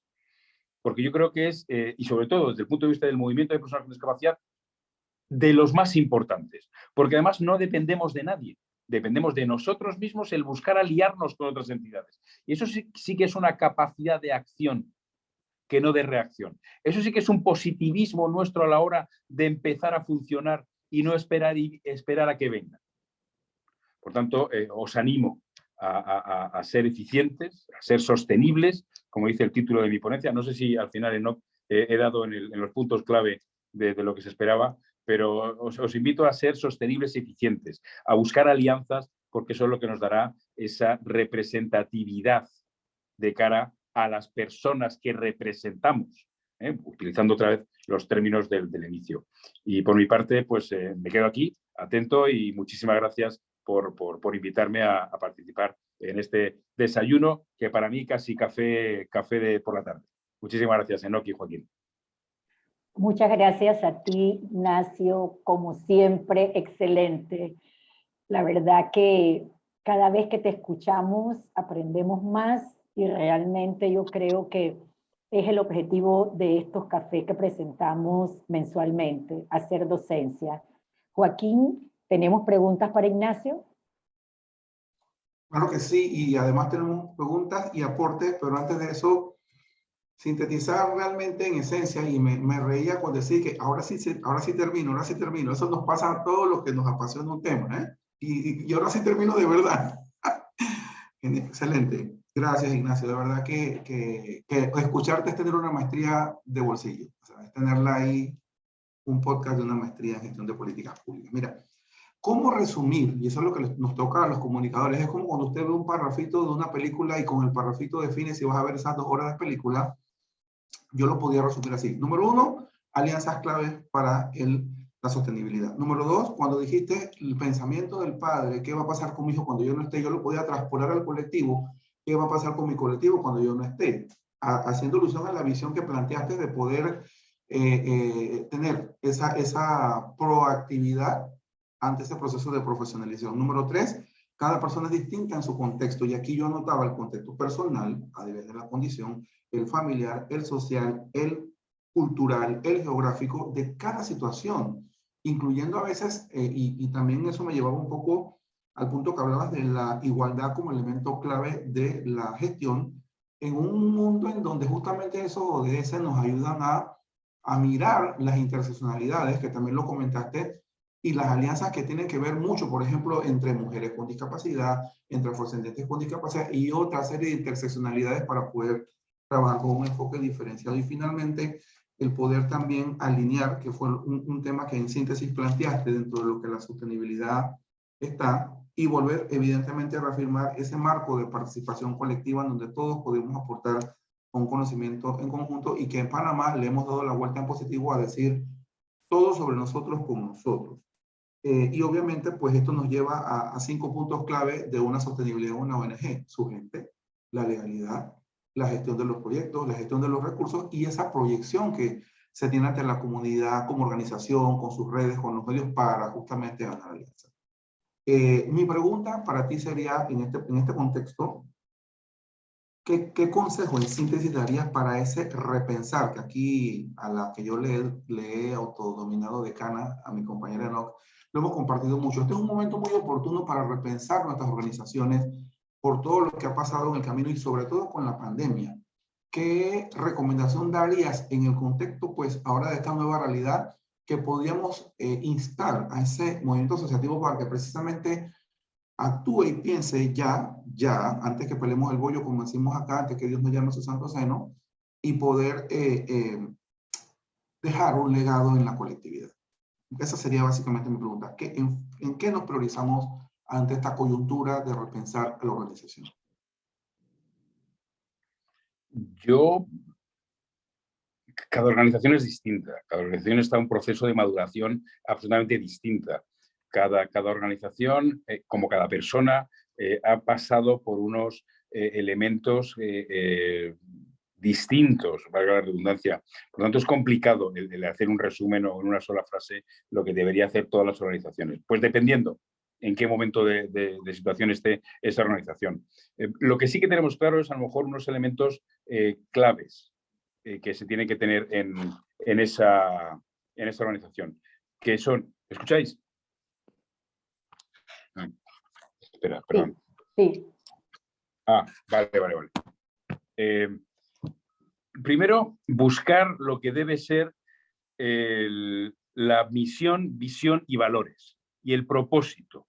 S3: Porque yo creo que es, y sobre todo desde el punto de vista del movimiento de personas con discapacidad, de los más importantes. Porque además no dependemos de nadie. Dependemos de nosotros mismos el buscar aliarnos con otras entidades. Y eso sí que es una capacidad de acción, que no de reacción. Eso sí que es un positivismo nuestro a la hora de empezar a funcionar y no esperar a que venga. Por tanto, os animo a ser eficientes, a ser sostenibles, como dice el título de mi ponencia. No sé si al final he dado en los puntos clave de lo que se esperaba, pero os invito a ser sostenibles y eficientes, a buscar alianzas, porque eso es lo que nos dará esa representatividad de cara a las personas que representamos, utilizando otra vez los términos del inicio. Y por mi parte, pues me quedo aquí, atento, y muchísimas gracias por invitarme a participar en este desayuno, que para mí casi café por la tarde. Muchísimas gracias, Enoc y Joaquín.
S1: Muchas gracias a ti, Ignacio, como siempre, excelente. La verdad que cada vez que te escuchamos aprendemos más y realmente yo creo que es el objetivo de estos cafés que presentamos mensualmente, hacer docencia. Joaquín, ¿tenemos preguntas para Ignacio?
S2: Claro que sí, y además tenemos preguntas y aportes, pero antes de eso, sintetizar realmente en esencia, y me reía cuando decía que ahora sí termino, eso nos pasa a todos los que nos apasiona un tema, ¿eh? Y ahora sí termino de verdad. Excelente. Gracias, Ignacio. De verdad que escucharte es tener una maestría de bolsillo. O sea, es tenerla ahí, un podcast de una maestría en gestión de políticas públicas. Mira, ¿cómo resumir? Y eso es lo que nos toca a los comunicadores. Es como cuando usted ve un parrafito de una película y con el parrafito define si vas a ver esas 2 horas de película. Yo lo podía resumir así. Número 1, alianzas claves para la sostenibilidad. Número 2, cuando dijiste el pensamiento del padre, ¿qué va a pasar con mi hijo cuando yo no esté? Yo lo podía traspolar al colectivo. ¿Qué va a pasar con mi colectivo cuando yo no esté? Haciendo alusión a la visión que planteaste de poder tener esa proactividad ante ese proceso de profesionalización. Número 3, cada persona es distinta en su contexto, y aquí yo anotaba el contexto personal, a nivel de la condición, el familiar, el social, el cultural, el geográfico de cada situación, incluyendo a veces, y también eso me llevaba un poco al punto que hablabas de la igualdad como elemento clave de la gestión, en un mundo en donde justamente esos ODS nos ayudan a mirar las interseccionalidades, que también lo comentaste, y las alianzas que tienen que ver mucho, por ejemplo, entre mujeres con discapacidad, entre afrodescendientes con discapacidad y otra serie de interseccionalidades para poder trabajar con un enfoque diferenciado. Y finalmente, el poder también alinear, que fue un tema que en síntesis planteaste dentro de lo que la sostenibilidad está, y volver evidentemente a reafirmar ese marco de participación colectiva en donde todos podemos aportar un conocimiento en conjunto, y que en Panamá le hemos dado la vuelta en positivo a decir todo sobre nosotros con nosotros. Y obviamente, pues esto nos lleva a 5 puntos clave de una sostenibilidad de una ONG: su gente, la legalidad, la gestión de los proyectos, la gestión de los recursos y esa proyección que se tiene ante la comunidad como organización, con sus redes, con los medios, para justamente ganar alianzas. Mi pregunta para ti sería, en este contexto, ¿qué consejo en síntesis darías para ese repensar, que aquí a la que yo le he autodominado decana, a mi compañera Enoch, lo hemos compartido mucho? Este es un momento muy oportuno para repensar nuestras organizaciones por todo lo que ha pasado en el camino y sobre todo con la pandemia. ¿Qué recomendación darías en el contexto, pues, ahora de esta nueva realidad, que podríamos instar a ese movimiento asociativo para que precisamente actúe y piense ya, antes que pelemos el bollo, como decimos acá, antes que Dios nos llame a su santo seno, y poder dejar un legado en la colectividad? Esa sería básicamente mi pregunta. ¿En qué nos priorizamos ante esta coyuntura de repensar a la organización?
S3: Cada organización es distinta, cada organización está en un proceso de maduración absolutamente distinta. Cada organización, como cada persona, ha pasado por unos elementos distintos, valga la redundancia. Por lo tanto, es complicado el hacer un resumen o en una sola frase lo que debería hacer todas las organizaciones. Pues dependiendo en qué momento de situación esté esa organización. Lo que sí que tenemos claro es a lo mejor unos elementos claves que se tienen que tener en esa organización, que son, ¿escucháis? Espera, perdón.
S1: Sí.
S3: Vale. Primero, buscar lo que debe ser la misión, visión y valores, y el propósito.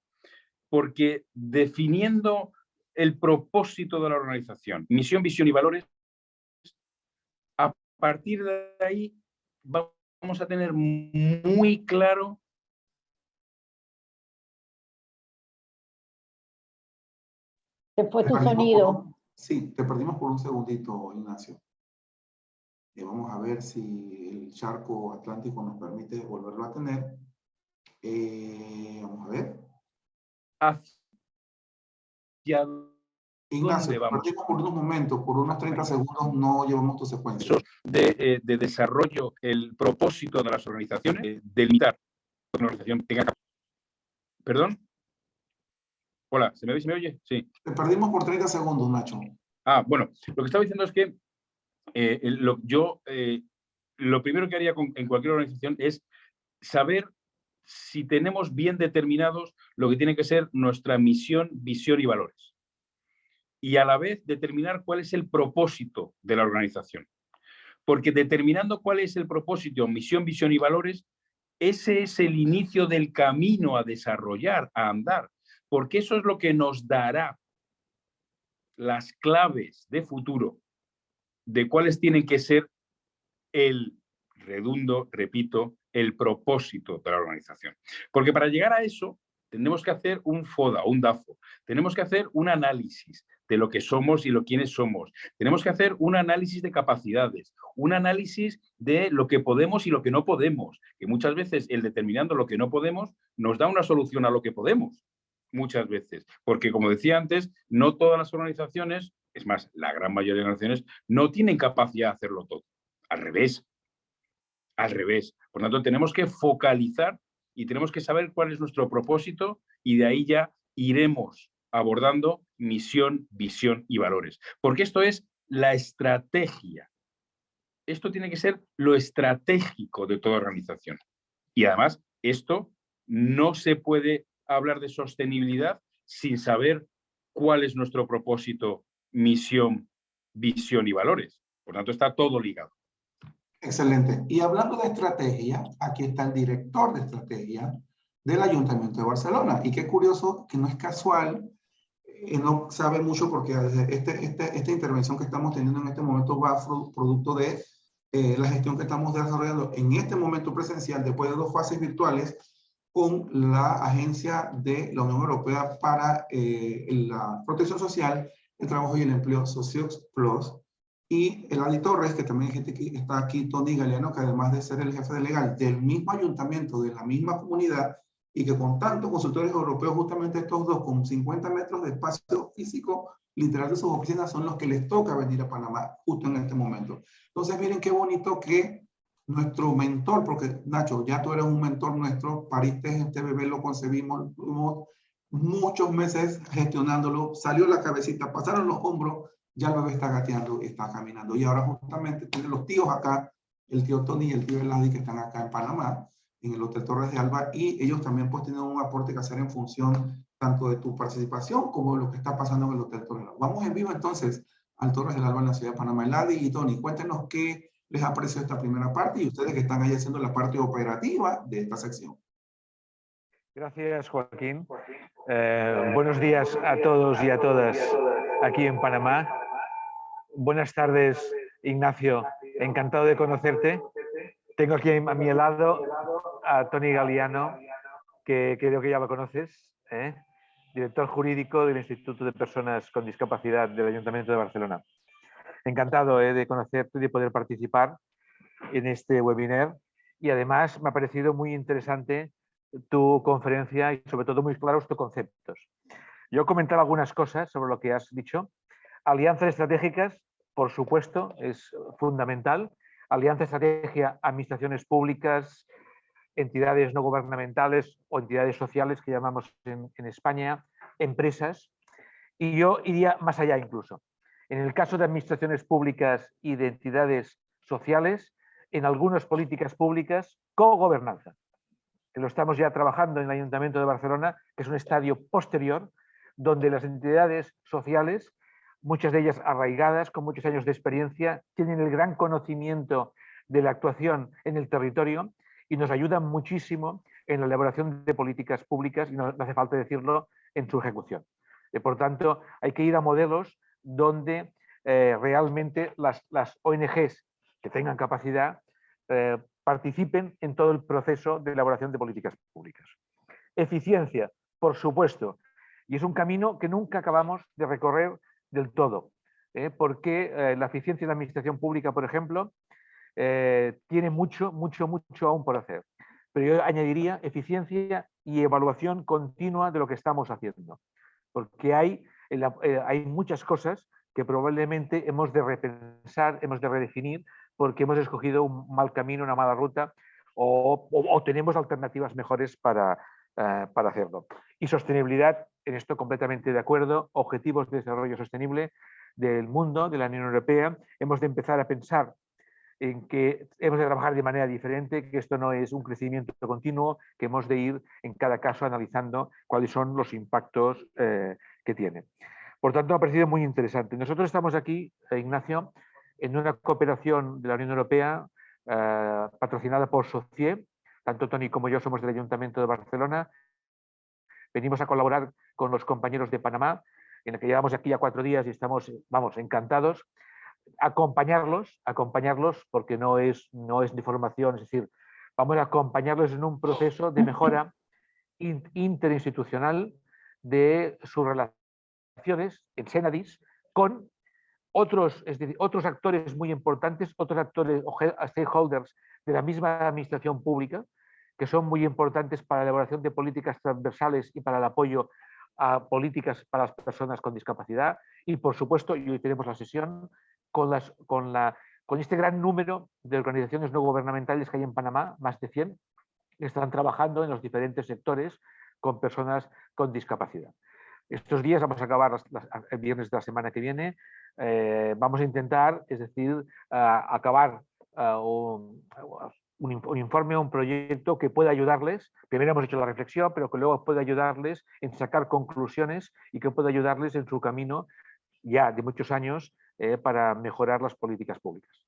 S3: Porque definiendo el propósito de la organización, misión, visión y valores, a partir de ahí vamos a tener muy claro.
S1: Se fue tu sonido.
S2: Sí, te perdimos por un segundito, Ignacio. Vamos a ver si el charco atlántico nos permite volverlo a tener. Vamos a ver.
S3: ¿Hacia
S2: Ignacio,
S3: dónde vamos?
S2: perdimos por unos momentos, por unos 30 segundos no llevamos tu secuencia.
S3: De desarrollo, el propósito de las organizaciones, delimitar que una organización tenga... ¿Perdón? Hola, ¿se me ve? ¿Se me oye? Sí.
S2: Te perdimos por 30 segundos, Nacho.
S3: Bueno, lo que estaba diciendo es que lo primero que haría en cualquier organización es saber si tenemos bien determinados lo que tiene que ser nuestra misión, visión y valores. Y a la vez determinar cuál es el propósito de la organización. porque determinando cuál es el propósito, misión, visión y valores, ese es el inicio del camino a desarrollar, a andar, porque eso es lo que nos dará las claves de futuro de cuáles tienen que ser repito, el propósito de la organización. Porque para llegar a eso tenemos que hacer un FODA, un DAFO, tenemos que hacer un análisis de lo que somos y quiénes somos, tenemos que hacer un análisis de capacidades, un análisis de lo que podemos y lo que no podemos, que muchas veces el determinando lo que no podemos nos da una solución a lo que podemos, muchas veces, porque como decía antes, no todas las organizaciones, es más, la gran mayoría de organizaciones no tienen capacidad de hacerlo todo, al revés. Al revés. Por lo tanto, tenemos que focalizar y tenemos que saber cuál es nuestro propósito y de ahí ya iremos abordando misión, visión y valores. Porque esto es la estrategia. Esto tiene que ser lo estratégico de toda organización. Y además, esto no se puede hablar de sostenibilidad sin saber cuál es nuestro propósito, misión, visión y valores. Por lo tanto, está todo ligado.
S2: Excelente. Y hablando de estrategia, aquí está el director de estrategia del Ayuntamiento de Barcelona. Y qué curioso que no es casual, no sabe mucho porque esta intervención que estamos teniendo en este momento va producto de la gestión que estamos desarrollando en este momento presencial después de 2 fases virtuales con la Agencia de la Unión Europea para la Protección Social, el Trabajo y el Empleo, Socios Plus. Y el Adi Torres, que también hay gente que está aquí, Tony Galeano, que además de ser el jefe de legal del mismo ayuntamiento, de la misma comunidad, y que con tantos consultores europeos, justamente estos dos, con 50 metros de espacio físico, literal de sus oficinas, son los que les toca venir a Panamá justo en este momento. Entonces, miren qué bonito que nuestro mentor, porque Nacho, ya tú eres un mentor nuestro, pariste este bebé, lo concebimos, tuvimos muchos meses gestionándolo, salió la cabecita, pasaron los hombros, ya el bebé está gateando, está caminando. Y ahora justamente tiene los tíos acá, el tío Tony y el tío Eladi, que están acá en Panamá, en el Hotel Torres de Alba, y ellos también pues tienen un aporte que hacer en función tanto de tu participación como de lo que está pasando en el Hotel Torres de Alba. Vamos en vivo entonces al Torres del Alba en la ciudad de Panamá. Eladi y Tony, cuéntenos qué les ha parecido esta primera parte y ustedes que están ahí haciendo la parte operativa de esta sección.
S4: Gracias, Joaquín. Buenos días a todos y a todas aquí en Panamá. Buenas tardes, Ignacio. Encantado de conocerte. Tengo aquí a mi lado a Tony Galeano, que creo que ya lo conoces, director jurídico del Instituto de Personas con Discapacidad del Ayuntamiento de Barcelona. Encantado de conocerte y de poder participar en este webinar. Y además me ha parecido muy interesante tu conferencia y sobre todo muy claros tus conceptos. Yo comentar algunas cosas sobre lo que has dicho. Alianzas estratégicas, por supuesto, es fundamental. Alianza estratégica, administraciones públicas, entidades no gubernamentales o entidades sociales que llamamos en España, empresas. Y yo iría más allá incluso. En el caso de administraciones públicas y de entidades sociales, en algunas políticas públicas, cogobernanza. Que lo estamos ya trabajando en el Ayuntamiento de Barcelona, que es un estadio posterior, donde las entidades sociales, muchas de ellas arraigadas, con muchos años de experiencia, tienen el gran conocimiento de la actuación en el territorio y nos ayudan muchísimo en la elaboración de políticas públicas y no hace falta decirlo en su ejecución. Por tanto, hay que ir a modelos donde realmente las ONGs que tengan capacidad participen en todo el proceso de elaboración de políticas públicas. Eficiencia, por supuesto, y es un camino que nunca acabamos de recorrer del todo, porque la eficiencia de la administración pública, por ejemplo, tiene mucho aún por hacer. Pero yo añadiría eficiencia y evaluación continua de lo que estamos haciendo, porque hay muchas cosas que probablemente hemos de repensar, hemos de redefinir, porque hemos escogido un mal camino, una mala ruta, o tenemos alternativas mejores para hacerlo. Y sostenibilidad, en esto completamente de acuerdo, objetivos de desarrollo sostenible del mundo, de la Unión Europea, hemos de empezar a pensar en que hemos de trabajar de manera diferente, que esto no es un crecimiento continuo, que hemos de ir en cada caso analizando cuáles son los impactos que tiene. Por tanto, me ha parecido muy interesante. Nosotros estamos aquí, Ignacio, en una cooperación de la Unión Europea patrocinada por SOCIE. Tanto Toni como yo somos del Ayuntamiento de Barcelona. Venimos a colaborar con los compañeros de Panamá, en el que llevamos aquí ya 4 días y estamos, vamos, encantados. Acompañarlos porque no es ni formación, es decir, vamos a acompañarlos en un proceso de mejora interinstitucional de sus relaciones en Senadis con otros, es decir, otros actores muy importantes, otros actores o stakeholders de la misma administración pública, que son muy importantes para la elaboración de políticas transversales y para el apoyo a políticas para las personas con discapacidad. Y, por supuesto, y hoy tenemos la sesión con este gran número de organizaciones no gubernamentales que hay en Panamá, más de 100, que están trabajando en los diferentes sectores con personas con discapacidad. Estos días vamos a acabar el viernes de la semana que viene. Vamos a intentar, es decir, acabar un informe, un proyecto que pueda ayudarles. Primero hemos hecho la reflexión, pero que luego pueda ayudarles en sacar conclusiones y que pueda ayudarles en su camino ya de muchos años para mejorar las políticas públicas.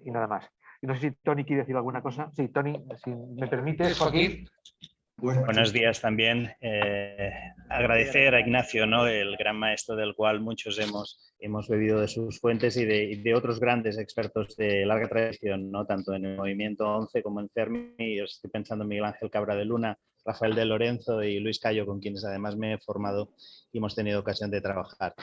S4: Y nada más. Y no sé si Toni quiere decir alguna cosa. Sí, Toni, si me permites, Joaquín.
S5: Buenos días también. Agradecer a Ignacio, ¿no?, el gran maestro del cual muchos hemos bebido de sus fuentes y de otros grandes expertos de larga tradición, ¿no?, tanto en el movimiento 11 como en CERMI. Estoy pensando en Miguel Ángel Cabra de Luna, Rafael de Lorenzo y Luis Cayo, con quienes además me he formado y hemos tenido ocasión de trabajar.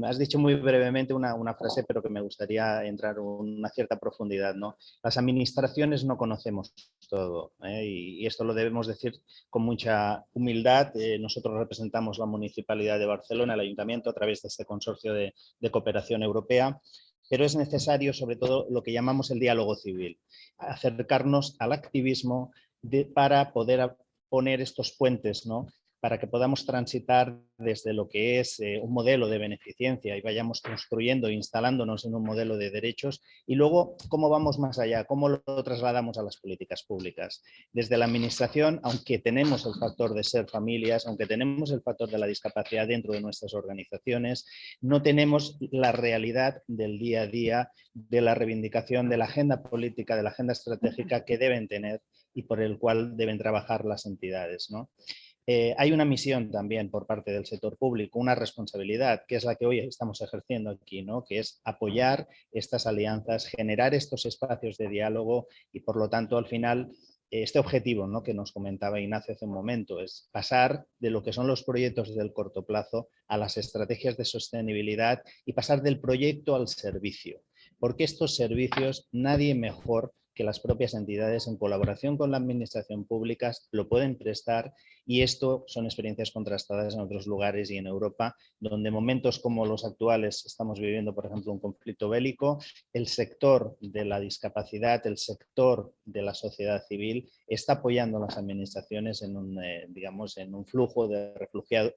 S5: Has dicho muy brevemente una frase, pero que me gustaría entrar en una cierta profundidad, ¿no? Las administraciones no conocemos todo, y esto lo debemos decir con mucha humildad. Nosotros representamos la Municipalidad de Barcelona, el Ayuntamiento, a través de este consorcio de cooperación europea, pero es necesario sobre todo lo que llamamos el diálogo civil, acercarnos al activismo para poder poner estos puentes, ¿no?, para que podamos transitar desde lo que es un modelo de beneficencia y vayamos construyendo, instalándonos en un modelo de derechos, y luego cómo vamos más allá, cómo lo trasladamos a las políticas públicas. Desde la administración, aunque tenemos el factor de ser familias, aunque tenemos el factor de la discapacidad dentro de nuestras organizaciones, no tenemos la realidad del día a día, de la reivindicación de la agenda política, de la agenda estratégica que deben tener y por el cual deben trabajar las entidades, ¿no? Hay una misión también por parte del sector público, una responsabilidad, que es la que hoy estamos ejerciendo aquí, ¿no?, que es apoyar estas alianzas, generar estos espacios de diálogo y, por lo tanto, al final, este objetivo, ¿no?, que nos comentaba Ignacio hace un momento, es pasar de lo que son los proyectos del corto plazo a las estrategias de sostenibilidad y pasar del proyecto al servicio, porque estos servicios nadie mejor que las propias entidades en colaboración con la administración pública lo pueden prestar, y esto son experiencias contrastadas en otros lugares y en Europa, donde momentos como los actuales estamos viviendo, por ejemplo, un conflicto bélico, el sector de la discapacidad, el sector de la sociedad civil está apoyando a las administraciones en un, digamos, en un flujo de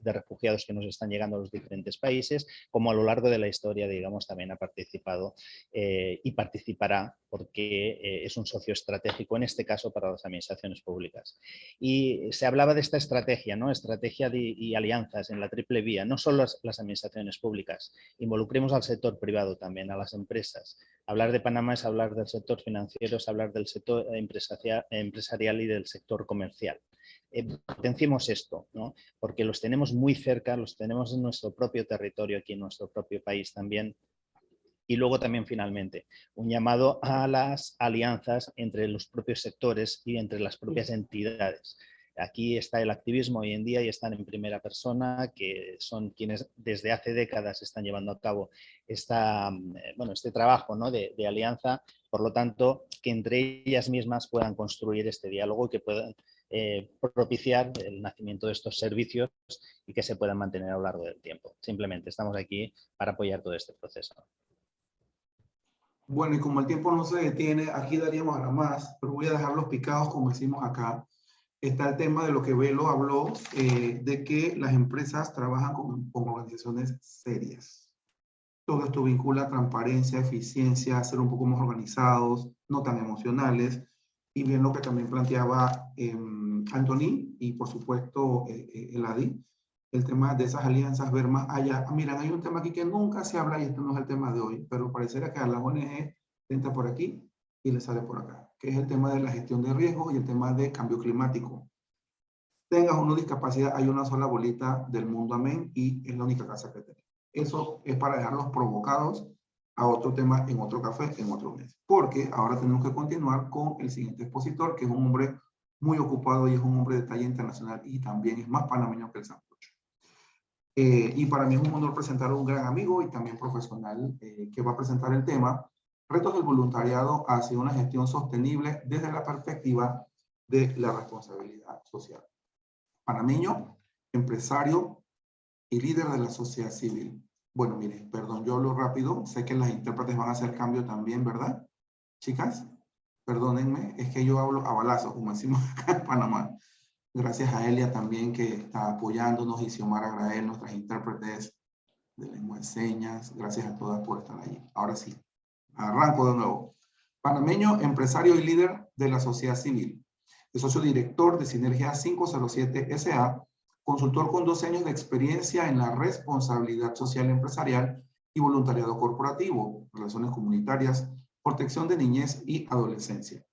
S5: refugiados que nos están llegando a los diferentes países, como a lo largo de la historia, digamos, también ha participado y participará, porque es un socio estratégico, en este caso, para las administraciones públicas. Y se hablaba de esta estrategia, ¿no?, estrategia y alianzas en la triple vía, no solo las administraciones públicas, involucremos al sector privado también, a las empresas. Hablar de Panamá es hablar del sector financiero, es hablar del sector empresarial y del sector comercial. Potenciemos esto, ¿no?, porque los tenemos muy cerca, los tenemos en nuestro propio territorio, aquí en nuestro propio país también. Y luego también, finalmente, un llamado a las alianzas entre los propios sectores y entre las propias entidades. Aquí está el activismo hoy en día y están en primera persona, que son quienes desde hace décadas están llevando a cabo este trabajo, ¿no?, de alianza. Por lo tanto, que entre ellas mismas puedan construir este diálogo y que puedan propiciar el nacimiento de estos servicios y que se puedan mantener a lo largo del tiempo. Simplemente estamos aquí para apoyar todo este proceso.
S2: Bueno, y como el tiempo no se detiene, aquí daríamos a la más, pero voy a dejarlos picados como decimos acá. Está el tema de lo que Belo habló, de que las empresas trabajan con organizaciones serias. Todo esto vincula transparencia, eficiencia, ser un poco más organizados, no tan emocionales, y bien lo que también planteaba Anthony y por supuesto Eladi, el tema de esas alianzas, ver más allá. Miren, hay un tema aquí que nunca se habla y este no es el tema de hoy, pero pareciera que a la ONG entra por aquí y le sale por acá, que es el tema de la gestión de riesgos y el tema de cambio climático. Tengas o no discapacidad, hay una sola bolita del mundo, amén, y es la única casa que tenemos. Eso es para dejarlos provocados a otro tema en otro café, en otro mes. Porque ahora tenemos que continuar con el siguiente expositor, que es un hombre muy ocupado y es un hombre de talla internacional y también es más panameño que el sancocho. Y para mí es un honor presentar a un gran amigo y también profesional que va a presentar el tema Retos del voluntariado hacia una gestión sostenible desde la perspectiva de la responsabilidad social. Panameño, empresario y líder de la sociedad civil. Bueno, mire, perdón, yo hablo rápido. Sé que las intérpretes van a hacer cambio también, ¿verdad? Chicas, perdónenme, es que yo hablo a balazo, como decimos acá en Panamá. Gracias a Elia también que está apoyándonos y Xiomara Grael, nuestras intérpretes de lengua de señas. Gracias a todas por estar allí. Ahora sí, arranco de nuevo. Panameño, empresario y líder de la sociedad civil. Es socio director de Sinergia 507 SA, consultor con 12 años de experiencia en la responsabilidad social empresarial y voluntariado corporativo, relaciones comunitarias, protección de niñez y adolescencia.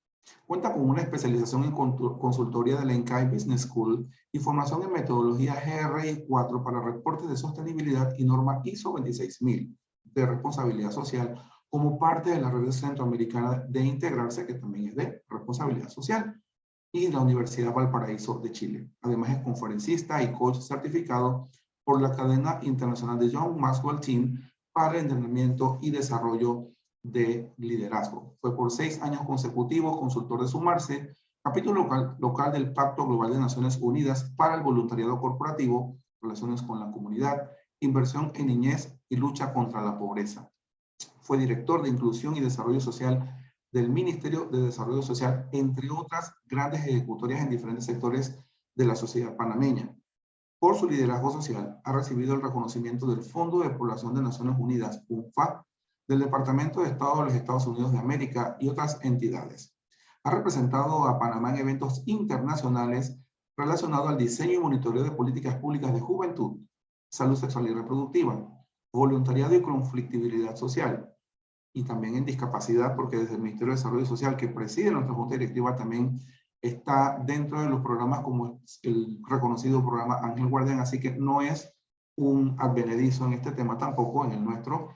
S2: Cuenta con una especialización en consultoría de la INCAI Business School y formación en metodología GRI 4 para reportes de sostenibilidad y norma ISO 26000 de responsabilidad social como parte de la red centroamericana de integrarse, que también es de responsabilidad social, y la Universidad Valparaíso de Chile. Además es conferencista y coach certificado por la cadena internacional de John Maxwell Team para entrenamiento y desarrollo de liderazgo. Fue por 6 años consecutivos consultor de Sumarse, capítulo local del Pacto Global de Naciones Unidas para el Voluntariado Corporativo, relaciones con la comunidad, inversión en niñez y lucha contra la pobreza. Fue director de Inclusión y Desarrollo Social del Ministerio de Desarrollo Social, entre otras grandes ejecutorias en diferentes sectores de la sociedad panameña. Por su liderazgo social, ha recibido el reconocimiento del Fondo de Población de Naciones Unidas, UNFPA, del Departamento de Estado de los Estados Unidos de América y otras entidades. Ha representado a Panamá en eventos internacionales relacionados al diseño y monitoreo de políticas públicas de juventud, salud sexual y reproductiva, voluntariado y conflictividad social, y también en discapacidad, porque desde el Ministerio de Desarrollo Social, que preside nuestra Junta Directiva, también está dentro de los programas como el reconocido programa Ángel Guardián, así que no es un advenedizo en este tema tampoco, en el nuestro,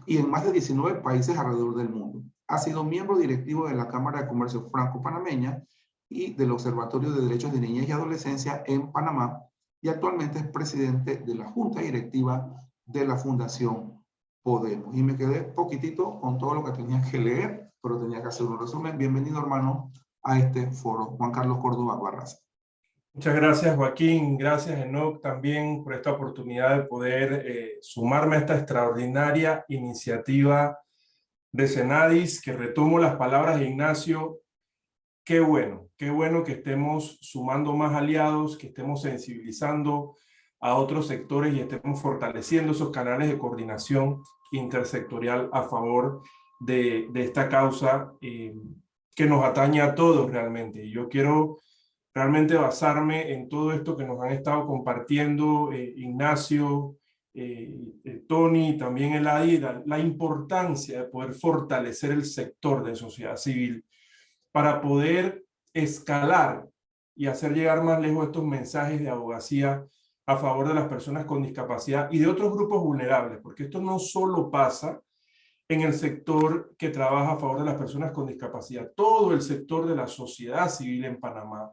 S2: y en más de 19 países alrededor del mundo. Ha sido miembro directivo de la Cámara de Comercio Franco-Panameña y del Observatorio de Derechos de Niñez y Adolescencia en Panamá, y actualmente es presidente de la Junta Directiva de la Fundación Podemos. Y me quedé poquitito con todo lo que tenía que leer, pero tenía que hacer un resumen. Bienvenido, hermano, a este foro. Juan Carlos Córdoba Barraza.
S6: Muchas gracias, Joaquín. Gracias, Enoc, también por esta oportunidad de poder sumarme a esta extraordinaria iniciativa de Senadis, que retomo las palabras de Ignacio. Qué bueno que estemos sumando más aliados, que estemos sensibilizando a otros sectores y estemos fortaleciendo esos canales de coordinación intersectorial a favor de esta causa que nos atañe a todos realmente. Y yo quiero realmente basarme en todo esto que nos han estado compartiendo Ignacio, Tony y también Eladi, la importancia de poder fortalecer el sector de sociedad civil para poder escalar y hacer llegar más lejos estos mensajes de abogacía a favor de las personas con discapacidad y de otros grupos vulnerables, porque esto no solo pasa en el sector que trabaja a favor de las personas con discapacidad, todo el sector de la sociedad civil en Panamá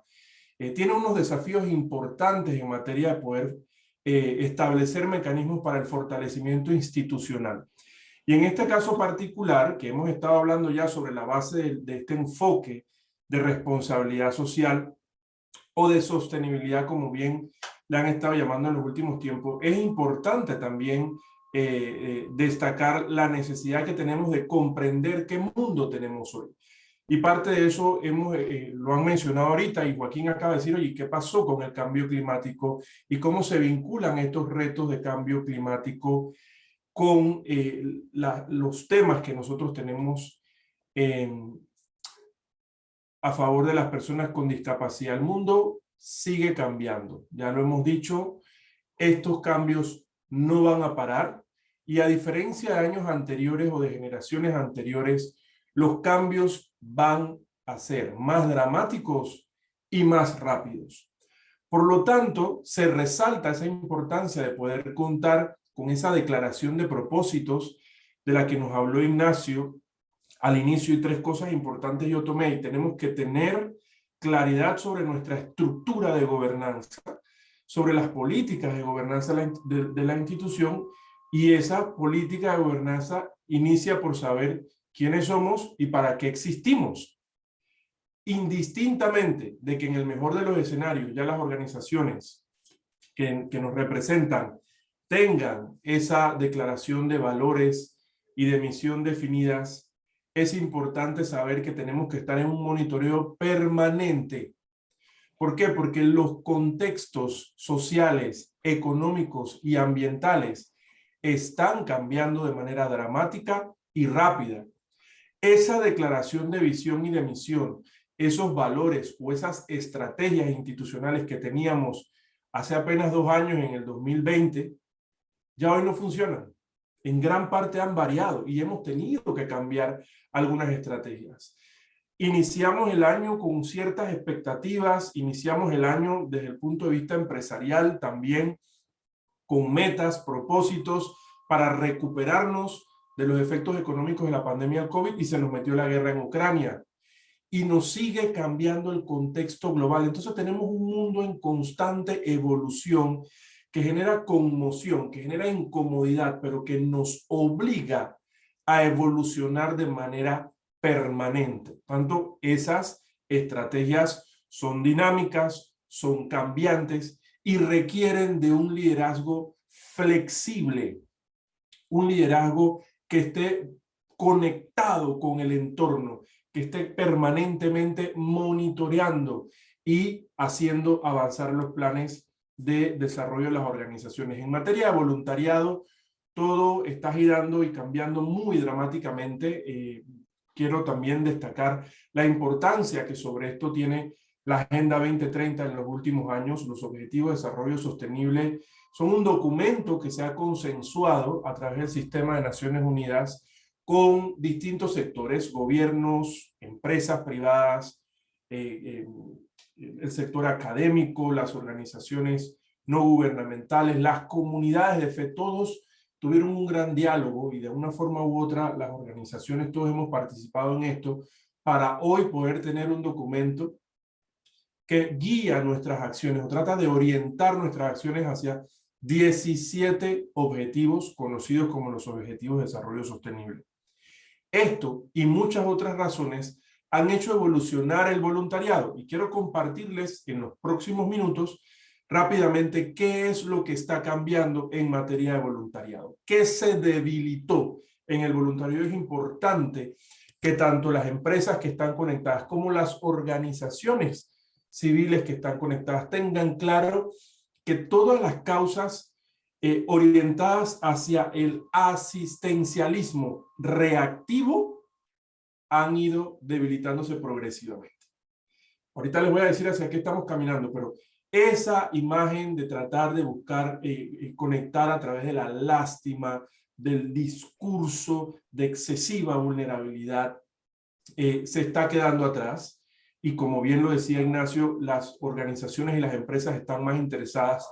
S6: tiene unos desafíos importantes en materia de poder establecer mecanismos para el fortalecimiento institucional. Y en este caso particular, que hemos estado hablando ya sobre la base de este enfoque de responsabilidad social o de sostenibilidad, como bien le han estado llamando en los últimos tiempos, es importante también destacar la necesidad que tenemos de comprender qué mundo tenemos hoy. Y parte de eso lo han mencionado ahorita y Joaquín acaba de decir, oye, ¿qué pasó con el cambio climático y cómo se vinculan estos retos de cambio climático con los temas que nosotros tenemos a favor de las personas con discapacidad? El mundo sigue cambiando, ya lo hemos dicho, Estos cambios no van a parar y a diferencia de años anteriores o de generaciones anteriores, los cambios van a ser más dramáticos y más rápidos. Por lo tanto, se resalta esa importancia de poder contar con esa declaración de propósitos de la que nos habló Ignacio al inicio, y 3 cosas importantes yo tomé. Y tenemos que tener claridad sobre nuestra estructura de gobernanza, sobre las políticas de gobernanza de la institución, y esa política de gobernanza inicia por saber quiénes somos y para qué existimos. Indistintamente de que en el mejor de los escenarios ya las organizaciones que nos representan tengan esa declaración de valores y de misión definidas, es importante saber que tenemos que estar en un monitoreo permanente. ¿Por qué? Porque los contextos sociales, económicos y ambientales están cambiando de manera dramática y rápida. Esa declaración de visión y de misión, esos valores o esas estrategias institucionales que teníamos hace apenas 2 años, en el 2020, ya hoy no funcionan. En gran parte han variado y hemos tenido que cambiar algunas estrategias. Iniciamos el año con ciertas expectativas, iniciamos el año desde el punto de vista empresarial también con metas, propósitos para recuperarnos de los efectos económicos de la pandemia del COVID, y se nos metió la guerra en Ucrania. Y nos sigue cambiando el contexto global. Entonces tenemos un mundo en constante evolución que genera conmoción, que genera incomodidad, pero que nos obliga a evolucionar de manera permanente. Tanto esas estrategias son dinámicas, son cambiantes y requieren de un liderazgo flexible, un liderazgo que esté conectado con el entorno, que esté permanentemente monitoreando y haciendo avanzar los planes de desarrollo de las organizaciones. En materia de voluntariado, todo está girando y cambiando muy dramáticamente. Quiero también destacar la importancia que sobre esto tiene la Agenda 2030 en los últimos años. Los Objetivos de Desarrollo Sostenible son un documento que se ha consensuado a través del Sistema de Naciones Unidas con distintos sectores, gobiernos, empresas privadas, el sector académico, las organizaciones no gubernamentales, las comunidades de fe. Todos tuvieron un gran diálogo y de una forma u otra las organizaciones, todos hemos participado en esto para hoy poder tener un documento que guía nuestras acciones o trata de orientar nuestras acciones hacia 17 objetivos conocidos como los Objetivos de Desarrollo Sostenible. Esto y muchas otras razones han hecho evolucionar el voluntariado, y quiero compartirles en los próximos minutos rápidamente qué es lo que está cambiando en materia de voluntariado, qué se debilitó en el voluntariado. Es importante que tanto las empresas que están conectadas como las organizaciones civiles que están conectadas tengan claro que todas las causas orientadas hacia el asistencialismo reactivo han ido debilitándose progresivamente. Ahorita les voy a decir hacia qué estamos caminando, pero esa imagen de tratar de buscar conectar a través de la lástima, del discurso de excesiva vulnerabilidad, se está quedando atrás. Y como bien lo decía Ignacio, las organizaciones y las empresas están más interesadas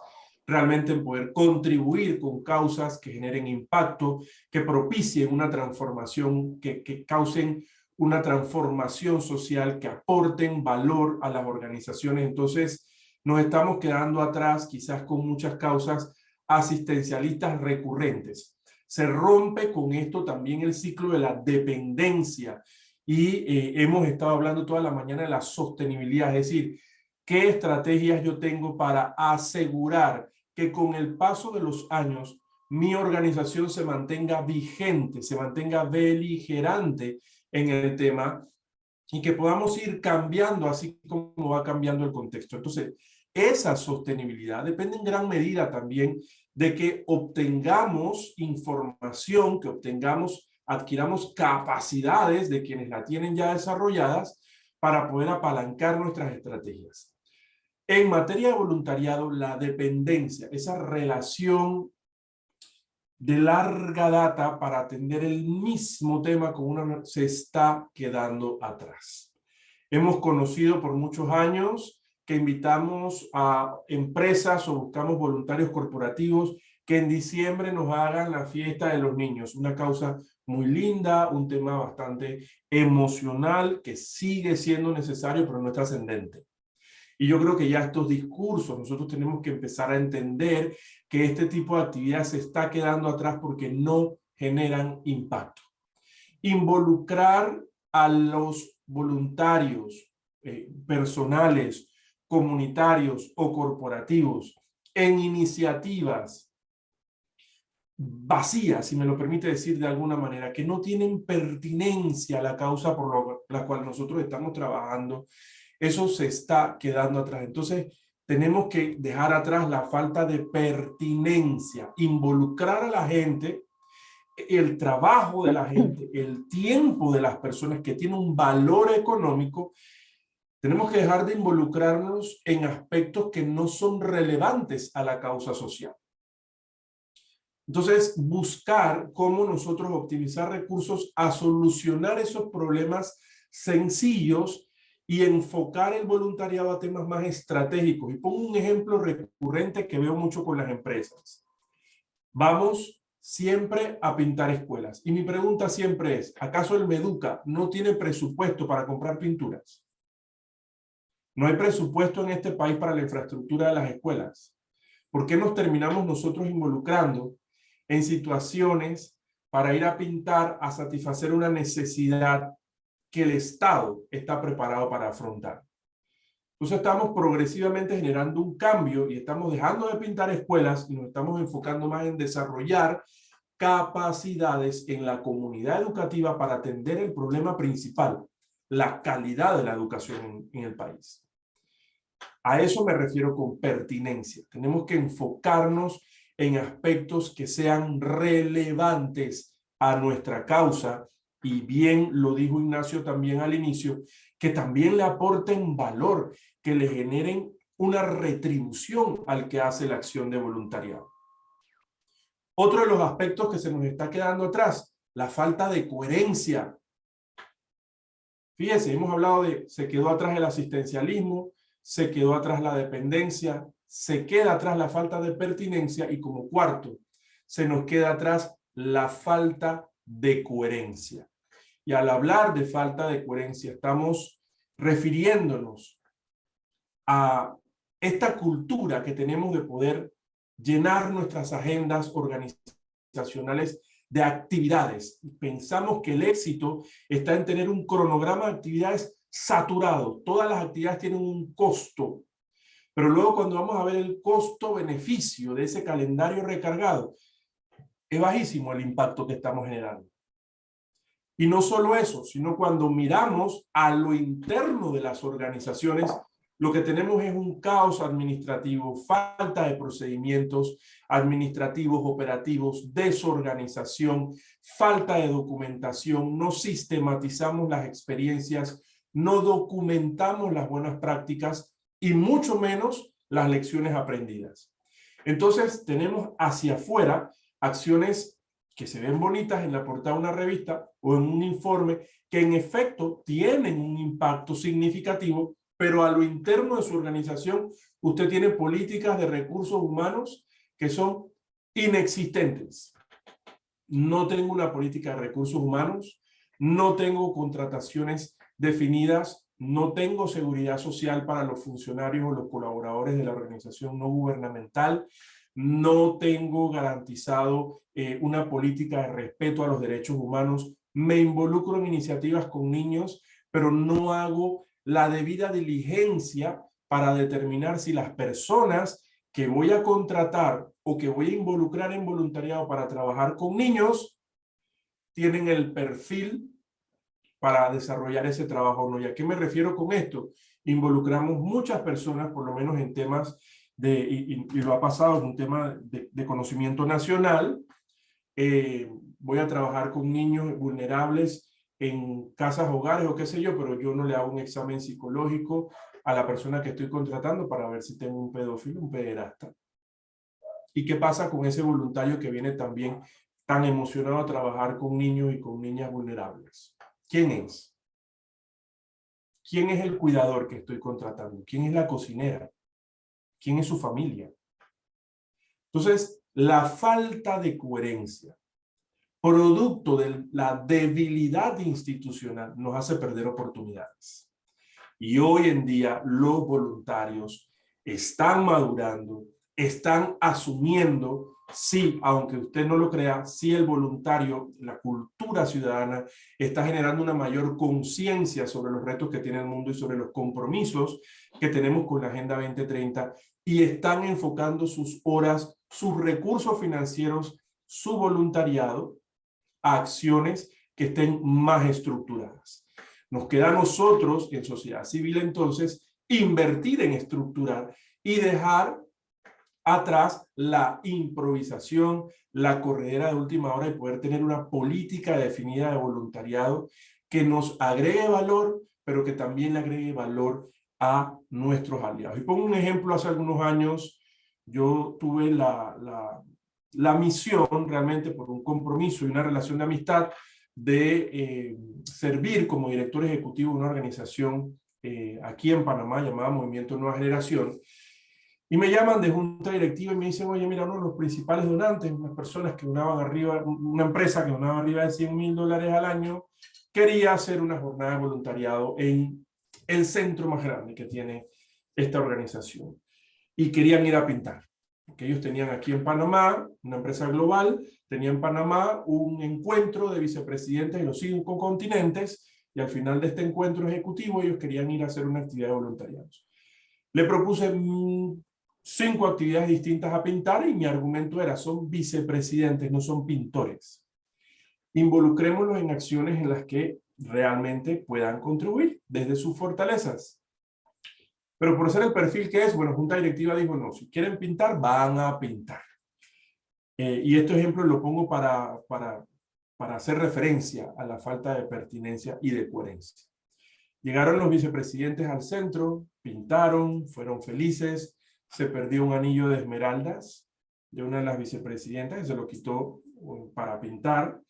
S6: realmente en poder contribuir con causas que generen impacto, que propicien una transformación, que causen una transformación social, que aporten valor a las organizaciones. Entonces, nos estamos quedando atrás quizás con muchas causas asistencialistas recurrentes. Se rompe con esto también el ciclo de la dependencia y hemos estado hablando toda la mañana de la sostenibilidad, es decir, qué estrategias yo tengo para asegurar que con el paso de los años mi organización se mantenga vigente, se mantenga beligerante en el tema y que podamos ir cambiando así como va cambiando el contexto. Entonces, esa sostenibilidad depende en gran medida también de que obtengamos información, que adquiramos capacidades de quienes la tienen ya desarrolladas para poder apalancar nuestras estrategias. En materia de voluntariado, la dependencia, esa relación de larga data para atender el mismo tema con una, se está quedando atrás. Hemos conocido por muchos años que invitamos a empresas o buscamos voluntarios corporativos que en diciembre nos hagan la fiesta de los niños. Una causa muy linda, un tema bastante emocional que sigue siendo necesario, pero no es trascendente. Y yo creo que ya estos discursos, nosotros tenemos que empezar a entender que este tipo de actividad se está quedando atrás porque no generan impacto. Involucrar a los voluntarios personales, comunitarios o corporativos en iniciativas vacías, si me lo permite decir de alguna manera, que no tienen pertinencia a la causa por la cual nosotros estamos trabajando, eso se está quedando atrás. Entonces, tenemos que dejar atrás la falta de pertinencia, involucrar a la gente, el trabajo de la gente, el tiempo de las personas que tiene un valor económico. Tenemos que dejar de involucrarnos en aspectos que no son relevantes a la causa social. Entonces, buscar cómo nosotros optimizar recursos a solucionar esos problemas sencillos y enfocar el voluntariado a temas más estratégicos. Y pongo un ejemplo recurrente que veo mucho con las empresas. Vamos siempre a pintar escuelas. Y mi pregunta siempre es, ¿acaso el Meduca no tiene presupuesto para comprar pinturas? No hay presupuesto en este país para la infraestructura de las escuelas. ¿Por qué nos terminamos nosotros involucrando en situaciones para ir a pintar, a satisfacer una necesidad que el Estado está preparado para afrontar? Entonces estamos progresivamente generando un cambio y estamos dejando de pintar escuelas y nos estamos enfocando más en desarrollar capacidades en la comunidad educativa para atender el problema principal, la calidad de la educación en el país. A eso me refiero con pertinencia. Tenemos que enfocarnos en aspectos que sean relevantes a nuestra causa, y bien lo dijo Ignacio también al inicio, que también le aporten valor, que le generen una retribución al que hace la acción de voluntariado. Otro de los aspectos que se nos está quedando atrás, la falta de coherencia. Fíjense, hemos hablado de, se quedó atrás el asistencialismo, se quedó atrás la dependencia, se queda atrás la falta de pertinencia y como cuarto, se nos queda atrás la falta de coherencia. Y al hablar de falta de coherencia, estamos refiriéndonos a esta cultura que tenemos de poder llenar nuestras agendas organizacionales de actividades. Pensamos que el éxito está en tener un cronograma de actividades saturado. Todas las actividades tienen un costo, pero luego cuando vamos a ver el costo-beneficio de ese calendario recargado, es bajísimo el impacto que estamos generando. Y no solo eso, sino cuando miramos a lo interno de las organizaciones, lo que tenemos es un caos administrativo, falta de procedimientos administrativos, operativos, desorganización, falta de documentación, no sistematizamos las experiencias, no documentamos las buenas prácticas y mucho menos las lecciones aprendidas. Entonces tenemos hacia afuera acciones que se ven bonitas en la portada de una revista o en un informe que en efecto tienen un impacto significativo, pero a lo interno de su organización usted tiene políticas de recursos humanos que son inexistentes. No tengo una política de recursos humanos, no tengo contrataciones definidas, no tengo seguridad social para los funcionarios o los colaboradores de la organización no gubernamental, no tengo garantizado una política de respeto a los derechos humanos, me involucro en iniciativas con niños, pero no hago la debida diligencia para determinar si las personas que voy a contratar o que voy a involucrar en voluntariado para trabajar con niños tienen el perfil para desarrollar ese trabajo o no. ¿Y a qué me refiero con esto? Involucramos muchas personas, por lo menos en temas y lo ha pasado, en un tema de conocimiento nacional. Voy a trabajar con niños vulnerables en casas, hogares o qué sé yo, pero yo no le hago un examen psicológico, a la persona que estoy contratando para ver si tengo un pedófilo, un pederasta. ¿Y qué pasa con ese voluntario que viene también tan emocionado a trabajar con niños y con niñas vulnerables? ¿Quién es? ¿Quién es el cuidador que estoy contratando? ¿Quién es la cocinera? ¿Quién es su familia? Entonces, la falta de coherencia, producto de la debilidad institucional, nos hace perder oportunidades. Y hoy en día los voluntarios están madurando, están asumiendo, sí, aunque usted no lo crea, sí el voluntario, la cultura ciudadana, está generando una mayor conciencia sobre los retos que tiene el mundo y sobre los compromisos que tenemos con la Agenda 2030, y están enfocando sus horas, sus recursos financieros, su voluntariado a acciones que estén más estructuradas. Nos queda a nosotros, en sociedad civil, entonces, invertir en estructurar y dejar atrás la improvisación, la corredera de última hora, y poder tener una política definida de voluntariado que nos agregue valor, pero que también le agregue valor a nuestros aliados. Y pongo un ejemplo: hace algunos años yo tuve la misión, realmente por un compromiso y una relación de amistad, de servir como director ejecutivo de una organización aquí en Panamá llamada Movimiento Nueva Generación. Y me llaman de junta directiva y me dicen: oye, mira, uno de los principales donantes, unas personas que donaban arriba, una empresa que donaba arriba de $100,000 al año, quería hacer una jornada de voluntariado en el centro más grande que tiene esta organización. Y querían ir a pintar, porque ellos tenían aquí en Panamá, una empresa global, tenía en Panamá un encuentro de vicepresidentes de los 5 continentes, y al final de este encuentro ejecutivo ellos querían ir a hacer una actividad de voluntariado. Le propuse 5 actividades distintas a pintar, y mi argumento era: son vicepresidentes, no son pintores. Involucrémoslos en acciones en las que realmente puedan contribuir desde sus fortalezas. Pero por ser el perfil que es, bueno, junta directiva dijo: no, si quieren pintar, van a pintar. Y este ejemplo lo pongo para hacer referencia a la falta de pertinencia y de coherencia. Llegaron los vicepresidentes al centro, pintaron, fueron felices. Se perdió un anillo de esmeraldas de una de las vicepresidentas, que se lo quitó para pintar.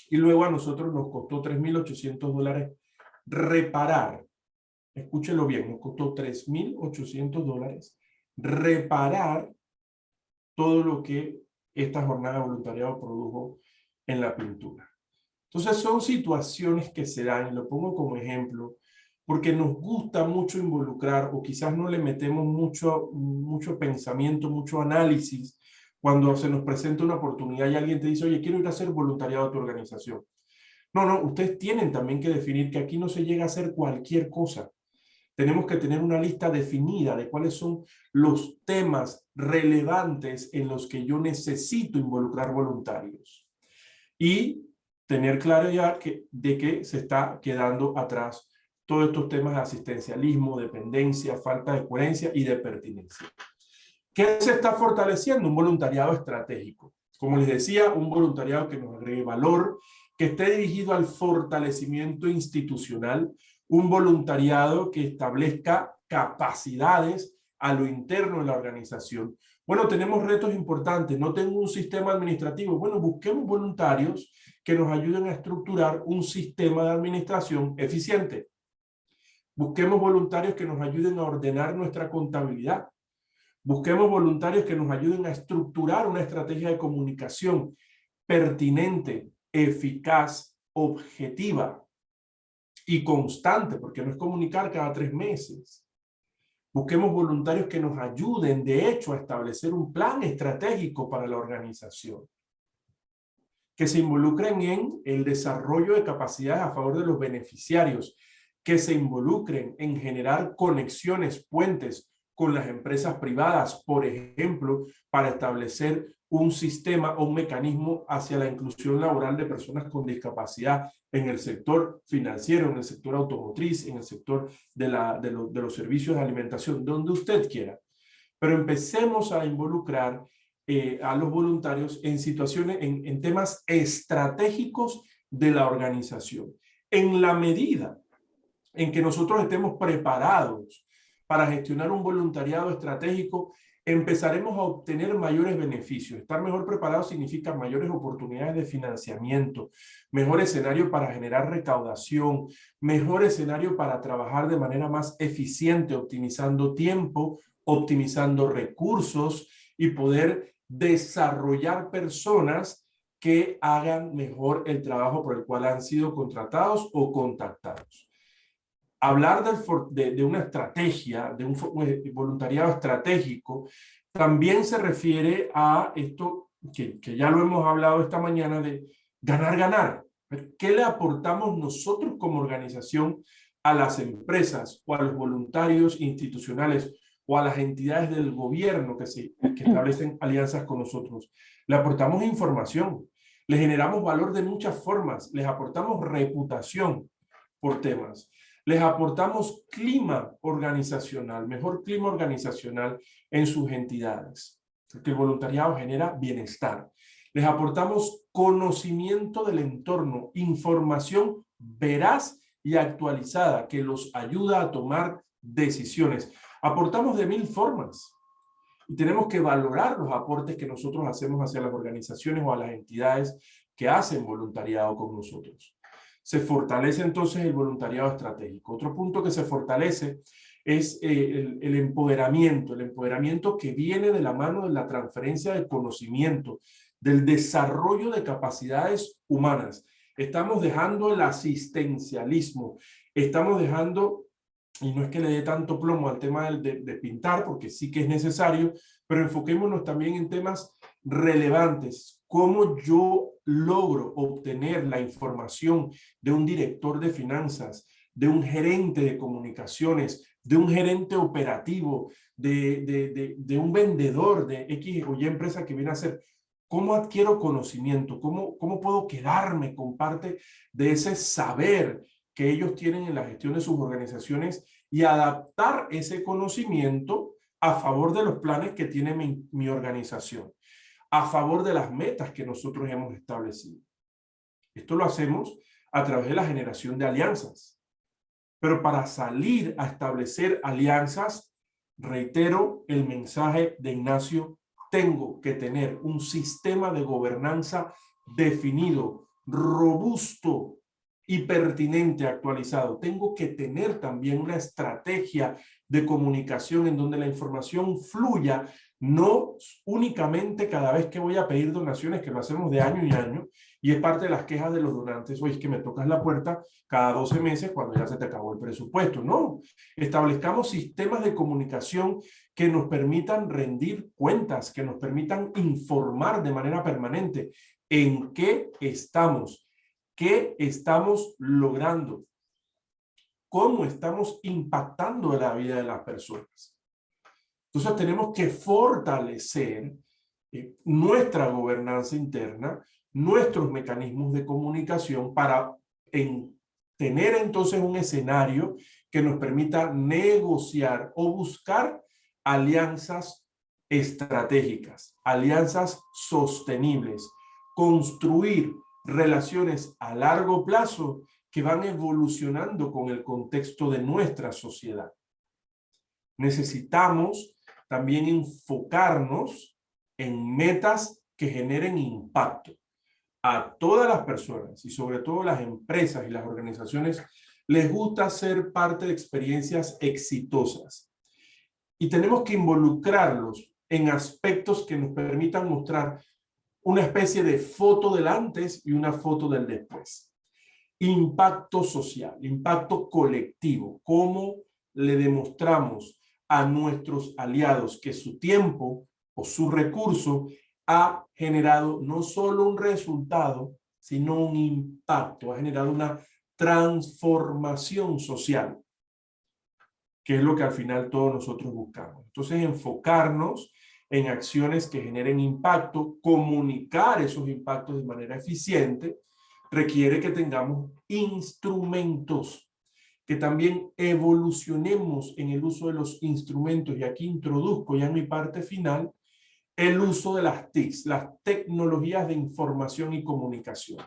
S6: Y luego a nosotros nos costó $3,800 reparar. Escúchelo bien, nos costó $3,800 reparar todo lo que esta jornada de voluntariado produjo en la pintura. Entonces son situaciones que se dan, y lo pongo como ejemplo, porque nos gusta mucho involucrar, o quizás no le metemos mucho pensamiento, mucho análisis, cuando se nos presenta una oportunidad y alguien te dice: oye, quiero ir a hacer voluntariado a tu organización. No, ustedes tienen también que definir que aquí no se llega a hacer cualquier cosa. Tenemos que tener una lista definida de cuáles son los temas relevantes en los que yo necesito involucrar voluntarios. Y tener claridad de que se está quedando atrás todos estos temas de asistencialismo, dependencia, falta de coherencia y de pertinencia. ¿Qué se está fortaleciendo? Un voluntariado estratégico. Como les decía, un voluntariado que nos agregue valor, que esté dirigido al fortalecimiento institucional, un voluntariado que establezca capacidades a lo interno de la organización. Bueno, tenemos retos importantes, no tengo un sistema administrativo. Bueno, busquemos voluntarios que nos ayuden a estructurar un sistema de administración eficiente. Busquemos voluntarios que nos ayuden a ordenar nuestra contabilidad. Busquemos voluntarios que nos ayuden a estructurar una estrategia de comunicación pertinente, eficaz, objetiva y constante, porque no es comunicar cada 3 meses. Busquemos voluntarios que nos ayuden, de hecho, a establecer un plan estratégico para la organización, que se involucren en el desarrollo de capacidades a favor de los beneficiarios, que se involucren en generar conexiones, puentes con las empresas privadas, por ejemplo, para establecer un sistema o un mecanismo hacia la inclusión laboral de personas con discapacidad en el sector financiero, en el sector automotriz, en el sector de los servicios de alimentación, donde usted quiera. Pero empecemos a involucrar a los voluntarios en situaciones, en temas estratégicos de la organización. En la medida en que nosotros estemos preparados para gestionar un voluntariado estratégico, empezaremos a obtener mayores beneficios. Estar mejor preparado significa mayores oportunidades de financiamiento, mejor escenario para generar recaudación, mejor escenario para trabajar de manera más eficiente, optimizando tiempo, optimizando recursos y poder desarrollar personas que hagan mejor el trabajo por el cual han sido contratados o contactados. Hablar de una estrategia, de un voluntariado estratégico, también se refiere a esto que ya lo hemos hablado esta mañana de ganar. ¿Qué le aportamos nosotros como organización a las empresas o a los voluntarios institucionales o a las entidades del gobierno que establecen alianzas con nosotros? Le aportamos información, le generamos valor de muchas formas, les aportamos reputación por temas. Les aportamos clima organizacional, mejor clima organizacional en sus entidades, porque el voluntariado genera bienestar. Les aportamos conocimiento del entorno, información veraz y actualizada que los ayuda a tomar decisiones. Aportamos de 1000 formas y tenemos que valorar los aportes que nosotros hacemos hacia las organizaciones o a las entidades que hacen voluntariado con nosotros. Se fortalece entonces el voluntariado estratégico. Otro punto que se fortalece es el empoderamiento que viene de la mano de la transferencia de conocimiento, del desarrollo de capacidades humanas. Estamos dejando el asistencialismo, estamos dejando, y no es que le dé tanto plomo al tema de pintar, porque sí que es necesario, pero enfoquémonos también en temas relevantes. ¿Cómo yo logro obtener la información de un director de finanzas, de un gerente de comunicaciones, de un gerente operativo, de un vendedor de X o Y empresa que viene a hacer? ¿Cómo adquiero conocimiento? ¿Cómo puedo quedarme con parte de ese saber que ellos tienen en la gestión de sus organizaciones y adaptar ese conocimiento a favor de los planes que tiene mi organización, a favor de las metas que nosotros hemos establecido? Esto lo hacemos a través de la generación de alianzas. Pero para salir a establecer alianzas, reitero el mensaje de Ignacio, tengo que tener un sistema de gobernanza definido, robusto y pertinente, actualizado. Tengo que tener también una estrategia de comunicación en donde la información fluya, no únicamente cada vez que voy a pedir donaciones, que lo hacemos de año y año, y es parte de las quejas de los donantes. Oye, es que me tocas la puerta cada 12 meses cuando ya se te acabó el presupuesto. No, establezcamos sistemas de comunicación que nos permitan rendir cuentas, que nos permitan informar de manera permanente en qué estamos logrando, cómo estamos impactando en la vida de las personas. Entonces tenemos que fortalecer nuestra gobernanza interna, nuestros mecanismos de comunicación para tener entonces un escenario que nos permita negociar o buscar alianzas estratégicas, alianzas sostenibles, construir relaciones a largo plazo que van evolucionando con el contexto de nuestra sociedad. Necesitamos también enfocarnos en metas que generen impacto. A todas las personas y sobre todo las empresas y las organizaciones les gusta ser parte de experiencias exitosas. Y tenemos que involucrarlos en aspectos que nos permitan mostrar una especie de foto del antes y una foto del después. Impacto social, impacto colectivo. ¿Cómo le demostramos a nuestros aliados que su tiempo o su recurso ha generado no solo un resultado, sino un impacto, ha generado una transformación social, que es lo que al final todos nosotros buscamos? Entonces, enfocarnos en acciones que generen impacto, comunicar esos impactos de manera eficiente, requiere que tengamos instrumentos, que también evolucionemos en el uso de los instrumentos. Y aquí introduzco ya en mi parte final el uso de las TICs, las tecnologías de información y comunicación.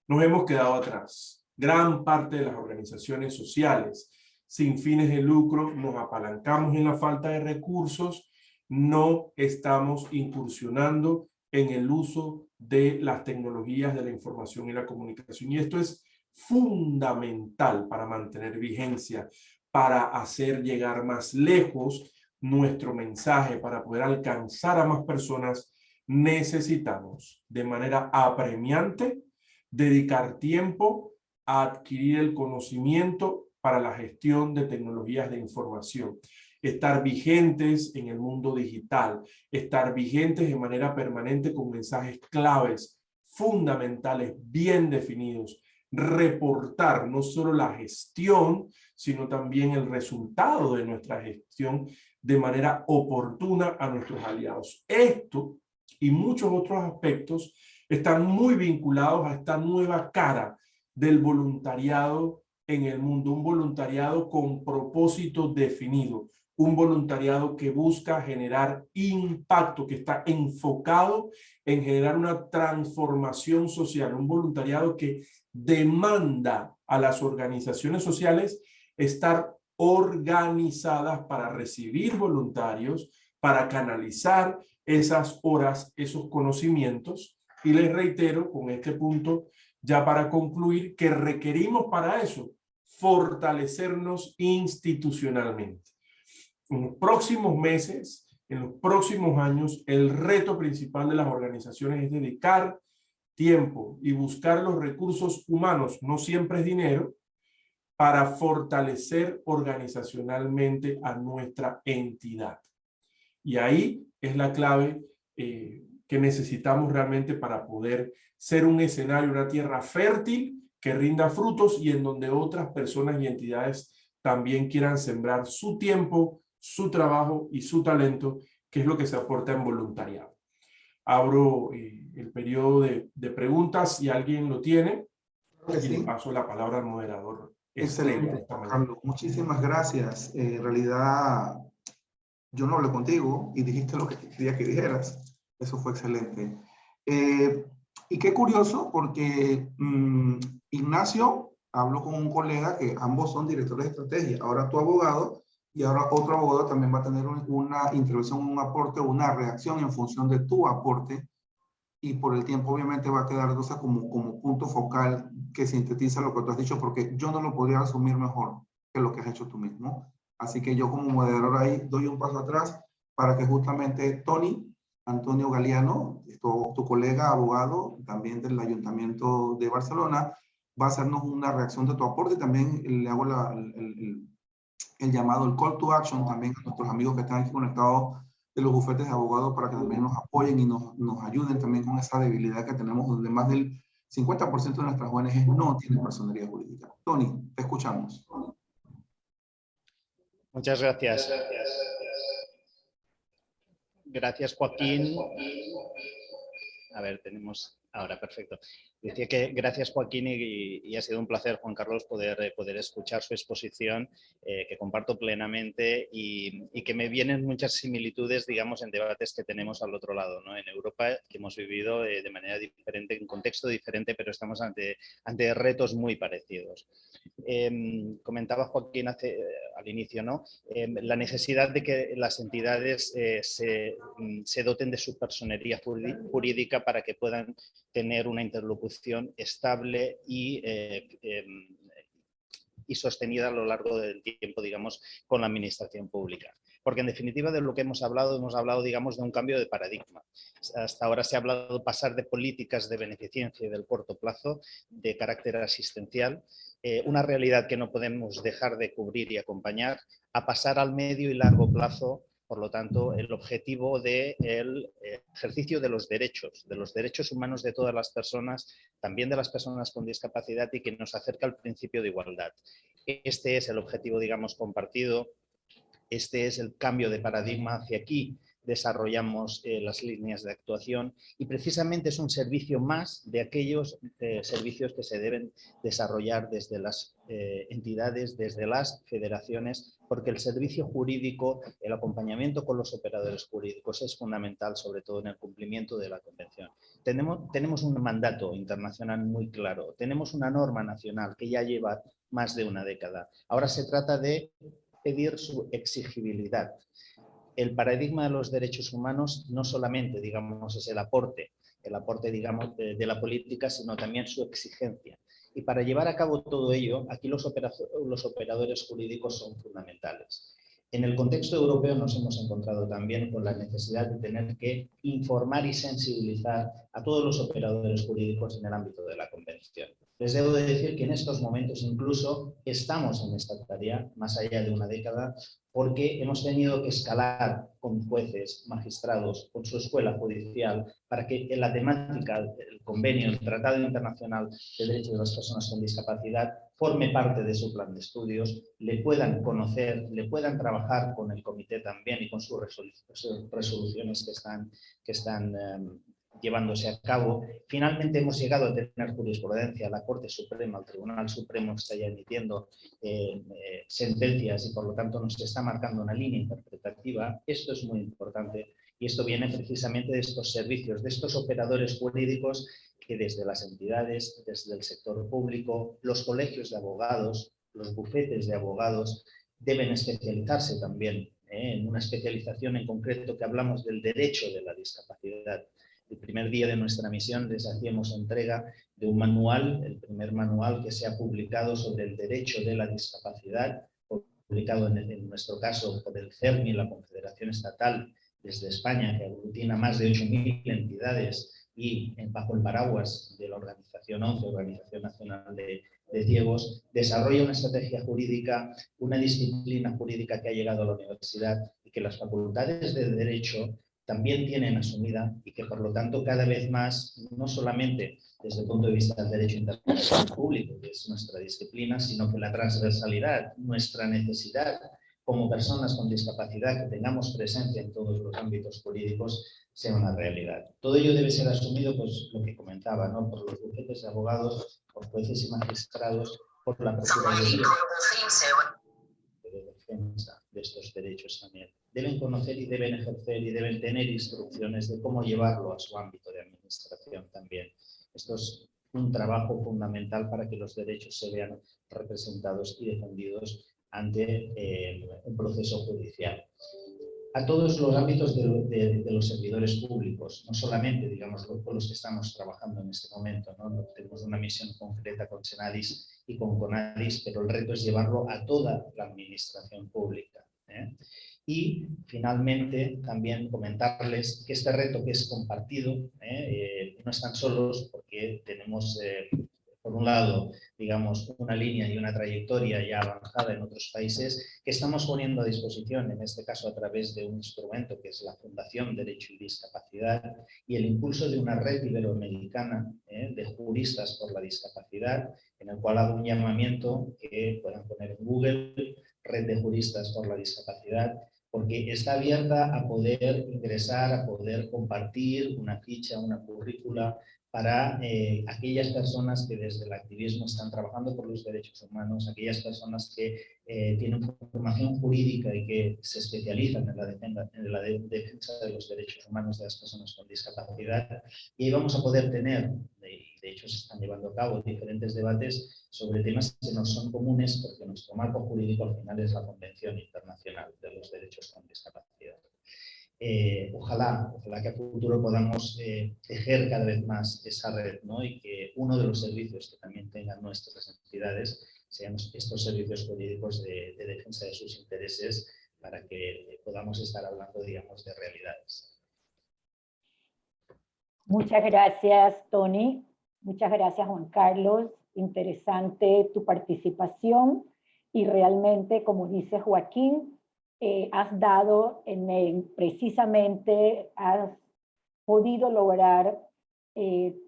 S6: Nos hemos quedado atrás. Gran parte de las organizaciones sociales sin fines de lucro, nos apalancamos en la falta de recursos, no estamos incursionando en el uso de las tecnologías de la información y la comunicación. Y esto es fundamental para mantener vigencia, para hacer llegar más lejos nuestro mensaje, para poder alcanzar a más personas. Necesitamos de manera apremiante dedicar tiempo a adquirir el conocimiento para la gestión de tecnologías de información, estar vigentes en el mundo digital, estar vigentes de manera permanente con mensajes claves, fundamentales, bien definidos, reportar no solo la gestión, sino también el resultado de nuestra gestión de manera oportuna a nuestros aliados. Esto y muchos otros aspectos están muy vinculados a esta nueva cara del voluntariado en el mundo, un voluntariado con propósito definido, un voluntariado que busca generar impacto, que está enfocado en generar una transformación social, un voluntariado que demanda a las organizaciones sociales estar organizadas para recibir voluntarios, para canalizar esas horas, esos conocimientos. Y les reitero con este punto, ya para concluir, que requerimos para eso fortalecernos institucionalmente. En los próximos meses, en los próximos años, el reto principal de las organizaciones es dedicar tiempo y buscar los recursos humanos, no siempre es dinero, para fortalecer organizacionalmente a nuestra entidad. Y ahí es la clave que necesitamos realmente para poder ser un escenario, una tierra fértil que rinda frutos y en donde otras personas y entidades también quieran sembrar su tiempo, su trabajo y su talento, que es lo que se aporta en voluntariado. Abro el periodo de preguntas si alguien lo tiene y le paso la palabra al moderador.
S2: Excelente, Carlos. Muchísimas gracias. En realidad, yo no hablé contigo y dijiste lo que quería que dijeras. Eso fue excelente. Y qué curioso, porque Ignacio habló con un colega que ambos son directores de estrategia. Ahora tu abogado y ahora otro abogado también va a tener una intervención, un aporte, una reacción en función de tu aporte. Y por el tiempo obviamente va a quedar entonces como punto focal que sintetiza lo que tú has dicho, porque yo no lo podría asumir mejor que lo que has hecho tú mismo. Así que yo como moderador ahí doy un paso atrás para que justamente Antonio Galeano, tu colega abogado también del Ayuntamiento de Barcelona, va a hacernos una reacción de tu aporte. También le hago el llamado, el call to action también a nuestros amigos que están aquí conectados de los bufetes de abogados para que también nos apoyen y nos ayuden también con esa debilidad que tenemos, donde más del 50% de nuestras ONGs no tienen personería jurídica. Tony, te escuchamos.
S5: Muchas gracias. Gracias, Joaquín. A ver, tenemos ahora, perfecto. Decía que gracias, Joaquín, y ha sido un placer, Juan Carlos, poder escuchar su exposición, que comparto plenamente y que me vienen muchas similitudes, digamos, en debates que tenemos al otro lado, ¿no? En Europa, que hemos vivido de manera diferente, en contexto diferente, pero estamos ante retos muy parecidos. Comentaba Joaquín al inicio, ¿no? La necesidad de que las entidades se doten de su personería jurídica para que puedan tener una interlocución estable y sostenida a lo largo del tiempo, digamos, con la administración pública. Porque en definitiva de lo que hemos hablado, digamos, de un cambio de paradigma. Hasta ahora se ha hablado de pasar de políticas de beneficencia y del corto plazo, de carácter asistencial, una realidad que no podemos dejar de cubrir y acompañar, a pasar al medio y largo plazo. Por lo tanto, el objetivo del ejercicio de los derechos humanos de todas las personas, también de las personas con discapacidad, y que nos acerca al principio de igualdad. Este es el objetivo, digamos, compartido. Este es el cambio de paradigma. Hacia aquí desarrollamos las líneas de actuación y precisamente es un servicio más de aquellos servicios que se deben desarrollar desde las entidades, desde las federaciones, porque el servicio jurídico, el acompañamiento con los operadores jurídicos es fundamental, sobre todo en el cumplimiento de la Convención. Tenemos un mandato internacional muy claro, tenemos una norma nacional que ya lleva más de una década. Ahora se trata de pedir su exigibilidad. El paradigma de los derechos humanos no solamente, digamos, es el aporte, digamos, de la política, sino también su exigencia. Y para llevar a cabo todo ello, aquí los operadores jurídicos son fundamentales. En el contexto europeo nos hemos encontrado también con la necesidad de tener que informar y sensibilizar a todos los operadores jurídicos en el ámbito de la Convención. Les debo de decir que en estos momentos incluso estamos en esta tarea, más allá de una década, porque hemos tenido que escalar con jueces, magistrados, con su escuela judicial, para que en la temática, el convenio, el Tratado Internacional de Derechos de las Personas con Discapacidad, forme parte de su plan de estudios, le puedan conocer, le puedan trabajar con el comité también y con sus resoluciones que están llevándose a cabo. Finalmente hemos llegado a tener jurisprudencia. La Corte Suprema, el Tribunal Supremo está ya emitiendo sentencias y por lo tanto nos está marcando una línea interpretativa. Esto es muy importante y esto viene precisamente de estos servicios, de estos operadores jurídicos que desde las entidades, desde el sector público, los colegios de abogados, los bufetes de abogados deben especializarse también en una especialización en concreto que hablamos del derecho de la discapacidad. El primer día de nuestra misión les hacíamos entrega de un manual, el primer manual que se ha publicado sobre el derecho de la discapacidad, publicado en nuestro caso por el CERMI, la Confederación Estatal desde España, que aglutina más de 8.000 entidades y bajo el paraguas de la Organización 11, Organización Nacional de Ciegos, desarrolla una estrategia jurídica, una disciplina jurídica que ha llegado a la universidad y que las facultades de Derecho también tienen asumida y que por lo tanto cada vez más, no solamente desde el punto de vista del derecho internacional público, que es nuestra disciplina, sino que la transversalidad, nuestra necesidad como personas con discapacidad que tengamos presencia en todos los ámbitos jurídicos sea una realidad. Todo ello debe ser asumido, pues lo que comentaba, ¿no? Por los bufetes de abogados, por jueces y magistrados, por la Procuraduría de defensa de estos derechos también. Deben conocer y deben ejercer y deben tener instrucciones de cómo llevarlo a su ámbito de administración también. Esto es un trabajo fundamental para que los derechos se vean representados y defendidos ante un proceso judicial. A todos los ámbitos de los servidores públicos, no solamente, digamos, con los que estamos trabajando en este momento, ¿no? Tenemos una misión concreta con Senadis y con CONADIS, pero el reto es llevarlo a toda la administración pública. Y finalmente también comentarles que este reto que es compartido, no están solos porque tenemos por un lado, digamos, una línea y una trayectoria ya avanzada en otros países que estamos poniendo a disposición, en este caso a través de un instrumento que es la Fundación Derecho y Discapacidad y el impulso de una red iberoamericana de juristas por la discapacidad, en el cual hago un llamamiento que puedan poner en Google, Red de Juristas por la Discapacidad, porque está abierta a poder ingresar, a poder compartir una ficha, una currícula, para aquellas personas que desde el activismo están trabajando por los derechos humanos, aquellas personas que tienen formación jurídica y que se especializan en la defensa de los derechos humanos de las personas con discapacidad. Y ahí vamos a poder tener, de hecho se están llevando a cabo diferentes debates sobre temas que nos son comunes porque nuestro marco jurídico al final es la Convención Internacional de los Derechos con Discapacidad. Ojalá que a futuro podamos tejer cada vez más esa red, ¿no? Y que uno de los servicios que también tengan nuestras entidades sean estos servicios jurídicos de defensa de sus intereses para que podamos estar hablando, digamos, de realidades.
S1: Muchas gracias, Tony. Muchas gracias, Juan Carlos. Interesante tu participación y realmente, como dice Joaquín, has dado precisamente, has podido lograr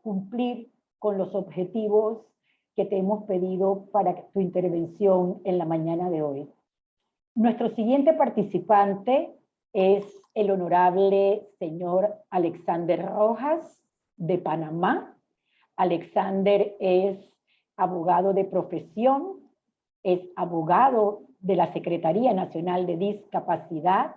S1: cumplir con los objetivos que te hemos pedido para tu intervención en la mañana de hoy. Nuestro siguiente participante es el honorable señor Alexander Rojas de Panamá. Alexander es abogado de profesión, es abogado de la Secretaría Nacional de Discapacidad,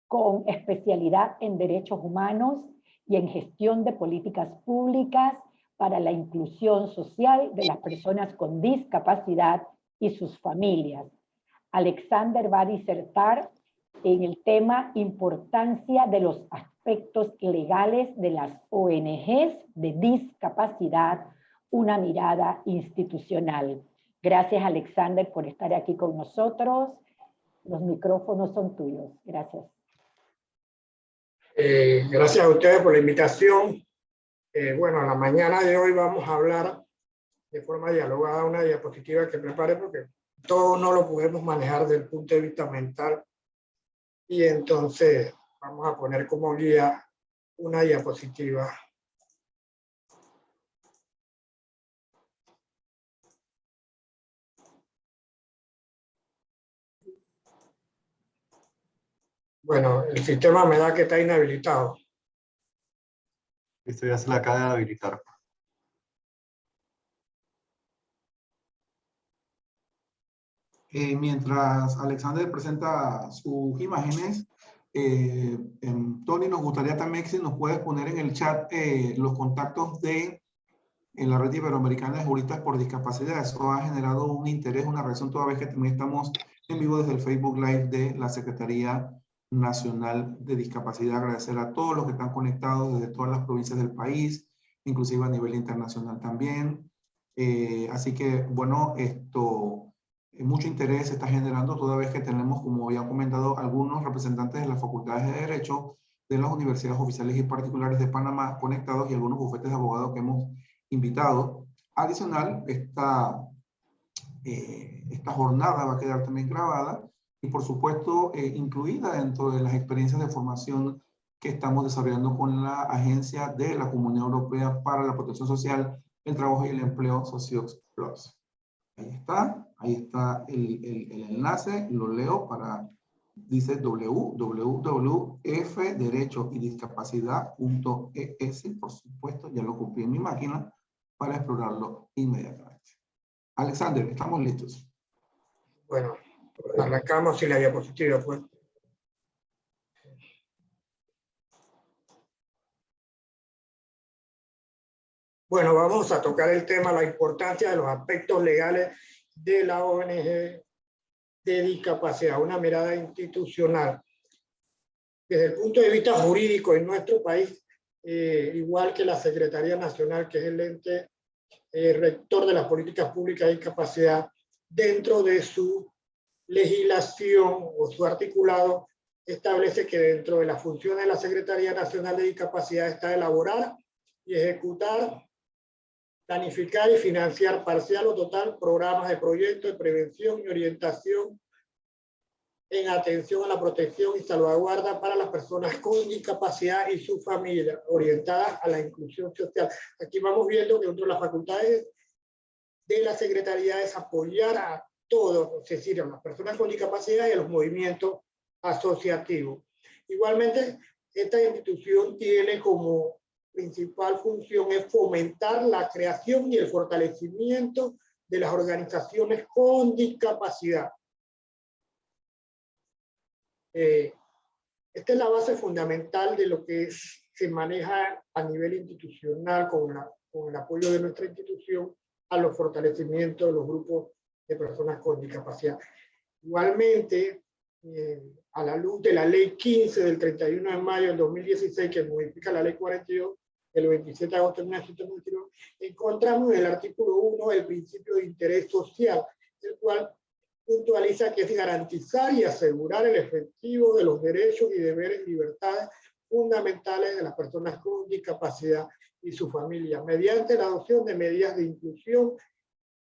S1: con especialidad en derechos humanos y en gestión de políticas públicas para la inclusión social de las personas con discapacidad y sus familias. Alexander va a disertar en el tema importancia de los aspectos legales de las ONGs de discapacidad, una mirada institucional. Gracias, Alexander, por estar aquí con nosotros. Los micrófonos son tuyos. Gracias.
S7: Gracias a ustedes por la invitación. Bueno, a la mañana de hoy vamos a hablar de forma dialogada una diapositiva que preparé porque todo no lo podemos manejar desde el punto de vista mental. Y entonces vamos a poner como guía una diapositiva. Bueno, el sistema me da que está inhabilitado.
S8: Esto ya se la acaba de habilitar.
S2: Mientras Alexander presenta sus imágenes, Tony, nos gustaría también si nos puedes poner en el chat los contactos de la Red Iberoamericana de Juristas por Discapacidad. Eso ha generado un interés, una reacción, toda vez que también estamos en vivo desde el Facebook Live de la Secretaría Nacional de Discapacidad. Agradecer a todos los que están conectados desde todas las provincias del país, inclusive a nivel internacional también. Así que, bueno, mucho interés se está generando toda vez que tenemos, como había comentado, algunos representantes de las facultades de Derecho, de las universidades oficiales y particulares de Panamá conectados y algunos bufetes de abogados que hemos invitado. Adicional, esta jornada va a quedar también grabada y, por supuesto, incluida dentro de las experiencias de formación que estamos desarrollando con la Agencia de la Comunidad Europea para la Protección Social, el Trabajo y el Empleo, Sociox Plus. Ahí está el enlace, lo leo para, dice www.fderechoydiscapacidad.es, por supuesto, ya lo copié en mi máquina para explorarlo inmediatamente. Alexander, estamos listos.
S7: Bueno, arrancamos y la diapositiva, pues. Bueno, vamos a tocar el tema, la importancia de los aspectos legales de la ONG de discapacidad, una mirada institucional. Desde el punto de vista jurídico en nuestro país, igual que la Secretaría Nacional, que es el ente rector de las políticas públicas de discapacidad, dentro de su legislación o su articulado, establece que dentro de las funciones de la Secretaría Nacional de Discapacidad está elaborar y ejecutar, planificar y financiar parcial o total programas de proyectos de prevención y orientación en atención a la protección y salvaguarda para las personas con discapacidad y su familia, orientadas a la inclusión social. Aquí vamos viendo que dentro de las facultades de la Secretaría es apoyar a todos, es decir, a las personas con discapacidad y a los movimientos asociativos. Igualmente, esta institución tiene como principal función es fomentar la creación y el fortalecimiento de las organizaciones con discapacidad. Esta es la base fundamental de lo que se maneja a nivel institucional con el apoyo de nuestra institución a los fortalecimientos de los grupos de personas con discapacidad. Igualmente, a la luz de la Ley 15 del 31 de mayo del 2016, que modifica la Ley 42 del 27 de agosto de 1999, encontramos en el artículo 1 el principio de interés social, el cual puntualiza que es garantizar y asegurar el efectivo de los derechos y deberes y libertades fundamentales de las personas con discapacidad y su familia, mediante la adopción de medidas de inclusión,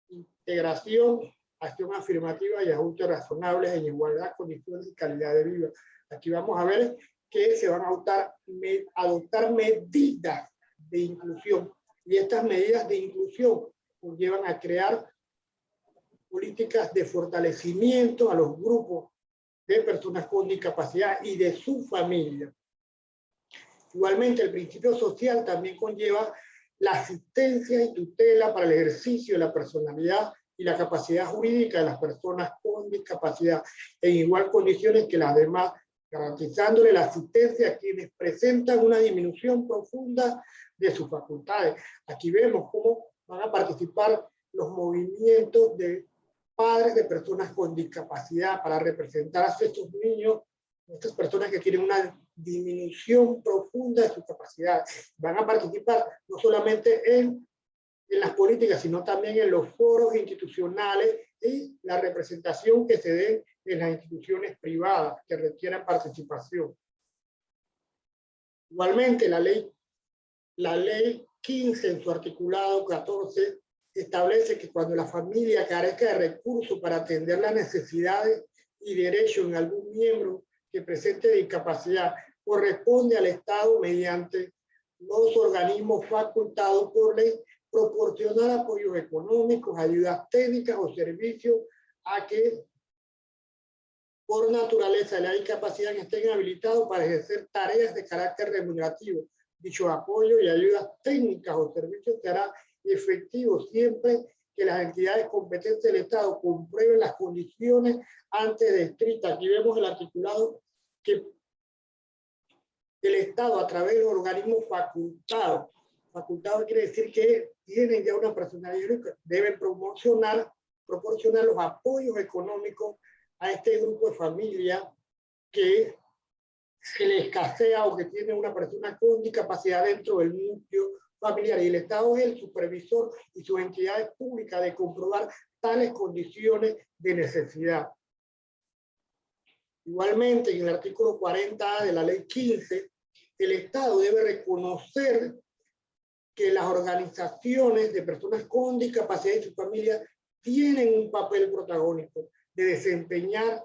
S7: integración, acción afirmativa y ajustes razonables en igualdad, condiciones y calidad de vida. Aquí vamos a ver que se van a adoptar medidas de inclusión, y estas medidas de inclusión conllevan a crear políticas de fortalecimiento a los grupos de personas con discapacidad y de su familia. Igualmente, el principio social también conlleva la asistencia y tutela para el ejercicio de la personalidad y la capacidad jurídica de las personas con discapacidad en igual condiciones que las demás, garantizándole la asistencia a quienes presentan una disminución profunda de sus facultades. Aquí vemos cómo van a participar los movimientos de padres de personas con discapacidad para representar a estos niños, estas personas que tienen una disminución profunda de su capacidad. Van a participar no solamente en las políticas, sino también en los foros institucionales y la representación que se dé en las instituciones privadas que requieran participación. Igualmente, la ley 15 en su articulado 14 establece que cuando la familia carezca de recursos para atender las necesidades y derechos en algún miembro que presente discapacidad, corresponde al Estado mediante los organismos facultados por ley proporcionar apoyos económicos, ayudas técnicas o servicios a que por naturaleza de la discapacidad estén habilitados para ejercer tareas de carácter remunerativo. Dicho apoyo y ayudas técnicas o servicios será efectivo siempre que las entidades competentes del Estado comprueben las condiciones antes descritas. Aquí vemos el articulado que el Estado, a través de los organismos facultados quiere decir que tienen ya una personalidad, deben proporcionar los apoyos económicos a este grupo de familia que se le escasea o que tiene una persona con discapacidad dentro del núcleo familiar. Y el Estado es el supervisor y sus entidades públicas de comprobar tales condiciones de necesidad. Igualmente, en el artículo 40A de la ley 15, el Estado debe reconocer que las organizaciones de personas con discapacidad y su familia tienen un papel protagónico de desempeñar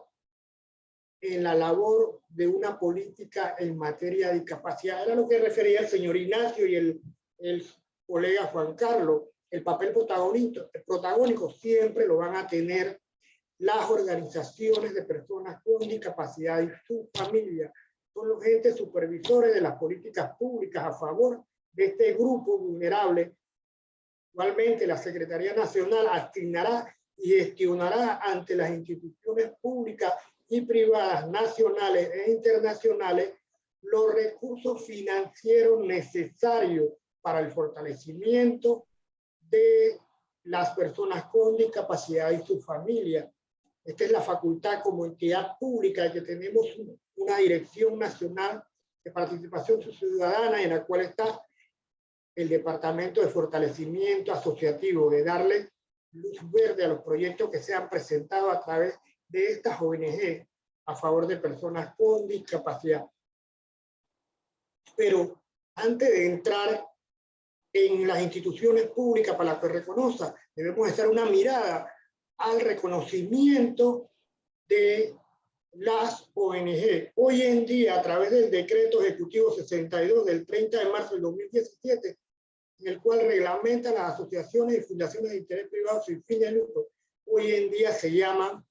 S7: en la labor de una política en materia de discapacidad. Era lo que refería el señor Ignacio y el colega Juan Carlos. El papel protagónico siempre lo van a tener las organizaciones de personas con discapacidad y su familia. Son los entes supervisores de las políticas públicas a favor de este grupo vulnerable. Igualmente, la Secretaría Nacional asignará y gestionará ante las instituciones públicas y privadas nacionales e internacionales los recursos financieros necesarios para el fortalecimiento de las personas con discapacidad y su familia. Esta es la facultad como entidad pública que tenemos una Dirección Nacional de Participación Ciudadana en la cual está el Departamento de Fortalecimiento Asociativo, de darle luz verde a los proyectos que se han presentado a través de estas ONG a favor de personas con discapacidad. Pero antes de entrar en las instituciones públicas para las que reconozca, debemos echar una mirada al reconocimiento de las ONG. Hoy en día, a través del Decreto Ejecutivo 62 del 30 de marzo del 2017, en el cual reglamenta las asociaciones y fundaciones de interés privado sin fin de lucro, hoy en día se llaman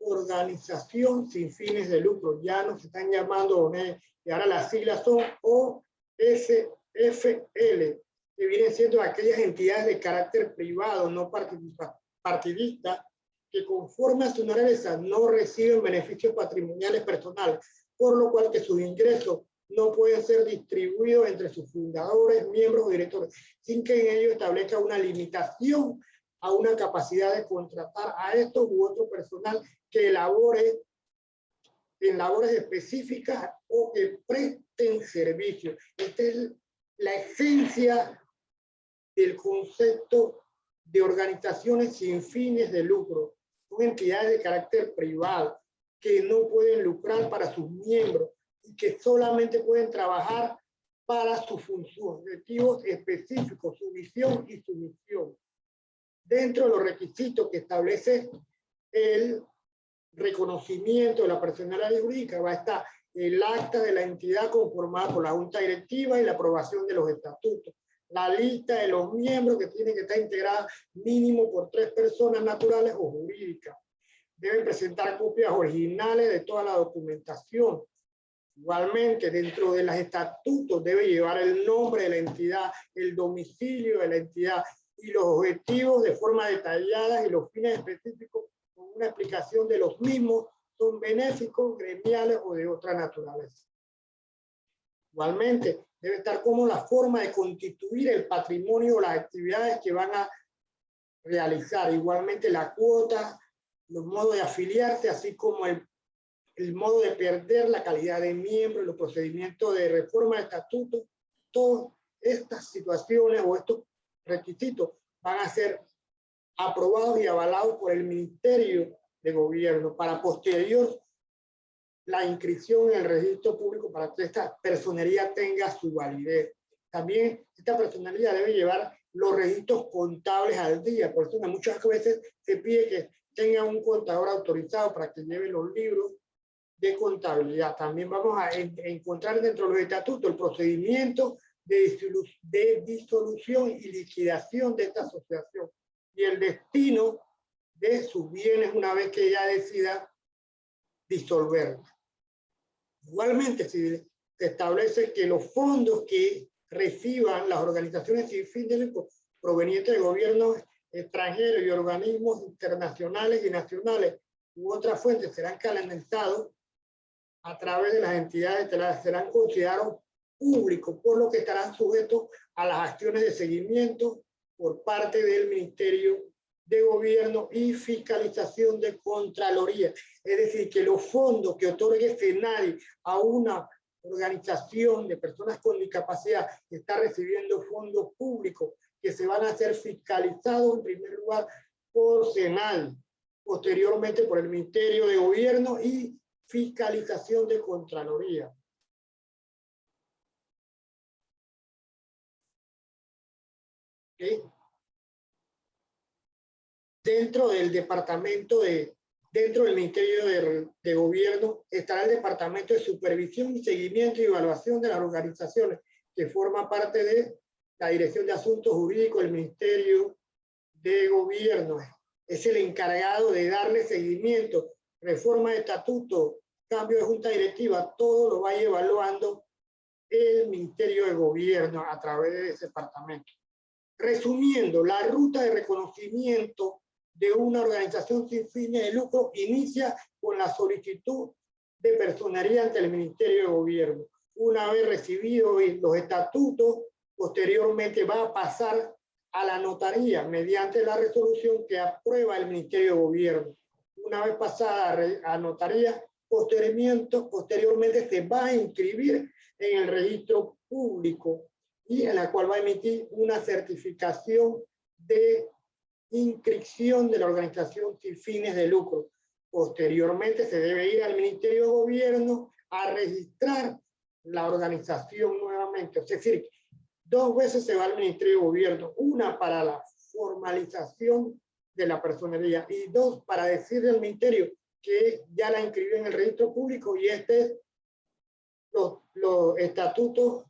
S7: organización sin fines de lucro. Ya no se están llamando ONG, y ahora las siglas son OSFL, que vienen siendo aquellas entidades de carácter privado, no partidista, que conforme a su naturaleza no reciben beneficios patrimoniales personales, por lo cual que sus ingresos no pueden ser distribuidos entre sus fundadores, miembros o directores, sin que en ello establezca una limitación a una capacidad de contratar a estos u otro personal que elabore en labores específicas o que presten servicios. Esta es la esencia del concepto de organizaciones sin fines de lucro. Son entidades de carácter privado que no pueden lucrar para sus miembros y que solamente pueden trabajar para sus objetivos específicos, su visión y su misión. Dentro de los requisitos que establece el reconocimiento de la personalidad jurídica va a estar el acta de la entidad conformada por la junta directiva y la aprobación de los estatutos, la lista de los miembros que tienen que estar integrada mínimo por 3 personas naturales o jurídicas. Deben presentar copias originales de toda la documentación. Igualmente, dentro de los estatutos debe llevar el nombre de la entidad, el domicilio de la entidad y los objetivos de forma detallada y los fines específicos con una explicación de los mismos, son benéficos, gremiales o de otra naturaleza. Igualmente, debe estar como la forma de constituir el patrimonio o las actividades que van a realizar. Igualmente la cuota, los modos de afiliarse, así como el modo de perder la calidad de miembro, los procedimientos de reforma de estatuto, todas estas situaciones o estos requisitos van a ser aprobados y avalados por el Ministerio de Gobierno para posterior la inscripción en el registro público para que esta personería tenga su validez. También esta personería debe llevar los registros contables al día, por eso muchas veces se pide que tenga un contador autorizado para que lleve los libros de contabilidad. También vamos a encontrar dentro de los estatutos el procedimiento de disolución y liquidación de esta asociación y el destino de sus bienes una vez que ella decida disolverla. Igualmente, se establece que los fondos que reciban las organizaciones sin fin de lucro provenientes de gobiernos extranjeros y organismos internacionales y nacionales u otras fuentes serán canalizados a través de las entidades serán considerados públicos, por lo que estarán sujetos a las acciones de seguimiento por parte del Ministerio de Gobierno y fiscalización de Contraloría. Es decir, que los fondos que otorgue SENADI a una organización de personas con discapacidad que está recibiendo fondos públicos que se van a ser fiscalizados en primer lugar por SENADI, posteriormente por el Ministerio de Gobierno y fiscalización de Contraloría. ¿Okay? Dentro del Ministerio de Gobierno estará el Departamento de Supervisión y Seguimiento y Evaluación de las organizaciones, que forma parte de la Dirección de Asuntos Jurídicos del Ministerio de Gobierno. Es el encargado de darle seguimiento, reforma de estatuto, cambio de junta directiva, todo lo va evaluando el Ministerio de Gobierno a través de ese departamento. Resumiendo, la ruta de reconocimiento de una organización sin fines de lucro inicia con la solicitud de personería ante el Ministerio de Gobierno. Una vez recibidos los estatutos, posteriormente va a pasar a la notaría mediante la resolución que aprueba el Ministerio de Gobierno. Una vez pasada a notaría, posteriormente se va a inscribir en el registro público y en la cual va a emitir una certificación de inscripción de la organización sin fines de lucro. Posteriormente se debe ir al Ministerio de Gobierno a registrar la organización nuevamente. Es decir, 2 veces se va al Ministerio de Gobierno, una para la formalización de la personería y 2 para decirle al Ministerio que ya la inscribió en el registro público y los estatutos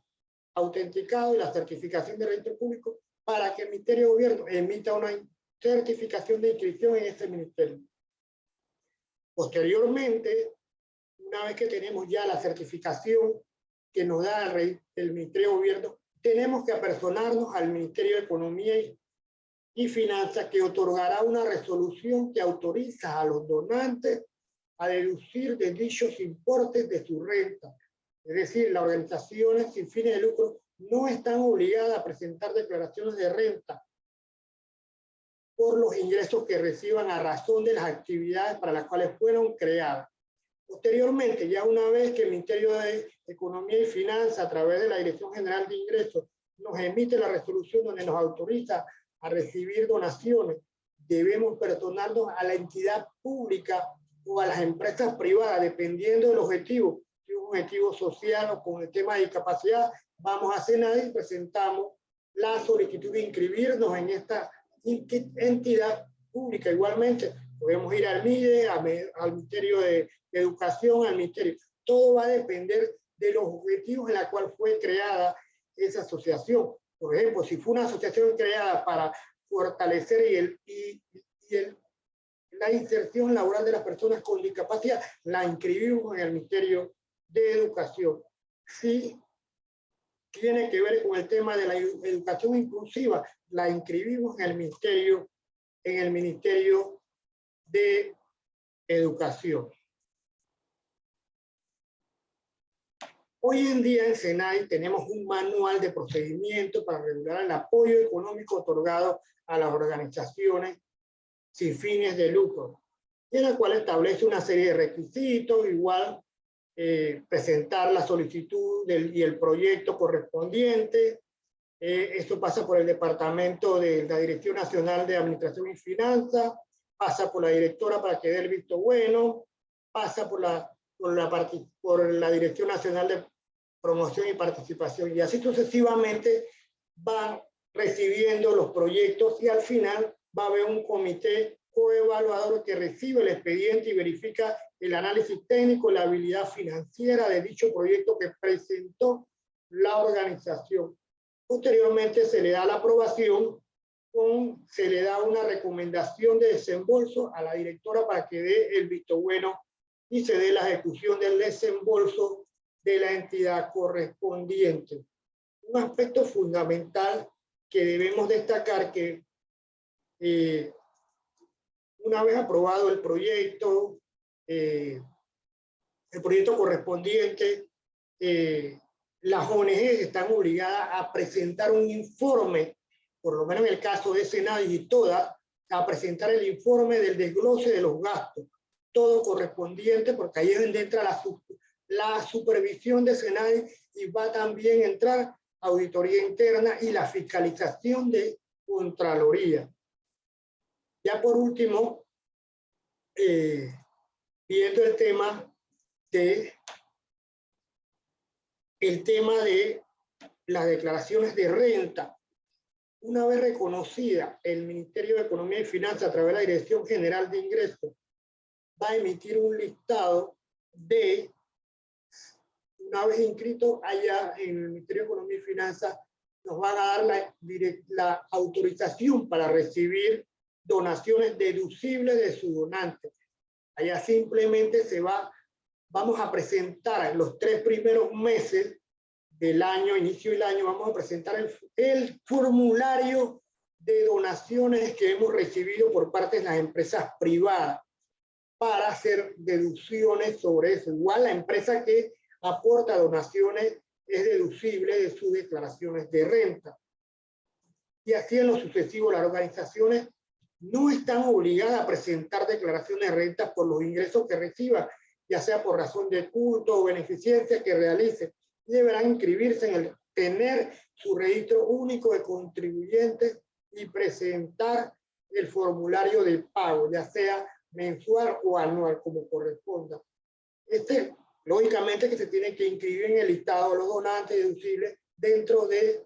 S7: autenticados y la certificación de registro público para que el Ministerio de Gobierno emita una certificación de inscripción en este ministerio. Posteriormente, una vez que tenemos ya la certificación que nos da el Ministerio de Gobierno, tenemos que apersonarnos al Ministerio de Economía y Finanzas, que otorgará una resolución que autoriza a los donantes a deducir de dichos importes de su renta. Es decir, las organizaciones sin fines de lucro no están obligadas a presentar declaraciones de renta por los ingresos que reciban a razón de las actividades para las cuales fueron creadas. Posteriormente, ya una vez que el Ministerio de Economía y Finanzas, a través de la Dirección General de Ingresos, nos emite la resolución donde nos autoriza a recibir donaciones, debemos personarnos a la entidad pública o a las empresas privadas, dependiendo del objetivo. Si es un objetivo social o con el tema de discapacidad, vamos a SENADI y presentamos la solicitud de inscribirnos en esta entidad pública. Igualmente, podemos ir al MIDE, al Ministerio de Educación, al Ministerio. Todo va a depender de los objetivos en los cuales fue creada esa asociación. Por ejemplo, si fue una asociación creada para fortalecer la inserción laboral de las personas con discapacidad, la inscribimos en el Ministerio de Educación. Si tiene que ver con el tema de la educación inclusiva, la inscribimos en el Ministerio de Educación. Hoy en día en SENADI tenemos un manual de procedimiento para regular el apoyo económico otorgado a las organizaciones sin fines de lucro, en la cual establece una serie de requisitos, igual presentar la solicitud y el proyecto correspondiente. Esto pasa por el departamento de la Dirección Nacional de Administración y Finanzas, pasa por la directora para que dé el visto bueno, pasa por la Dirección Nacional de Promoción y Participación, y así sucesivamente van recibiendo los proyectos y al final va a haber un comité coevaluador que recibe el expediente y verifica el análisis técnico y la habilidad financiera de dicho proyecto que presentó la organización. Posteriormente se le da la aprobación, se le da una recomendación de desembolso a la directora para que dé el visto bueno y se dé la ejecución del desembolso de la entidad correspondiente. Un aspecto fundamental que debemos destacar que una vez aprobado el proyecto correspondiente, las ONGs están obligadas a presentar un informe, por lo menos en el caso de SENADI y todas, a presentar el informe del desglose de los gastos, todo correspondiente, porque ahí es donde entra la supervisión de SENADI y va también a entrar auditoría interna y la fiscalización de Contraloría. Ya por último, viendo el tema de las declaraciones de renta, una vez reconocida, el Ministerio de Economía y Finanzas a través de la Dirección General de Ingresos va a emitir un listado de, una vez inscrito allá en el Ministerio de Economía y Finanzas, nos van a dar la autorización para recibir donaciones deducibles de su donante. Allá simplemente vamos a presentar en los 3 primeros meses del año, inicio del año, vamos a presentar el formulario de donaciones que hemos recibido por parte de las empresas privadas para hacer deducciones sobre eso. Igual la empresa que aporta donaciones es deducible de sus declaraciones de renta. Y así en lo sucesivo, las organizaciones no están obligadas a presentar declaraciones de renta por los ingresos que reciban, ya sea por razón de culto o beneficencia que realicen. Y deberán inscribirse tener su registro único de contribuyentes y presentar el formulario de pago, ya sea mensual o anual, como corresponda. Lógicamente que se tiene que inscribir en el listado de los donantes deducibles dentro de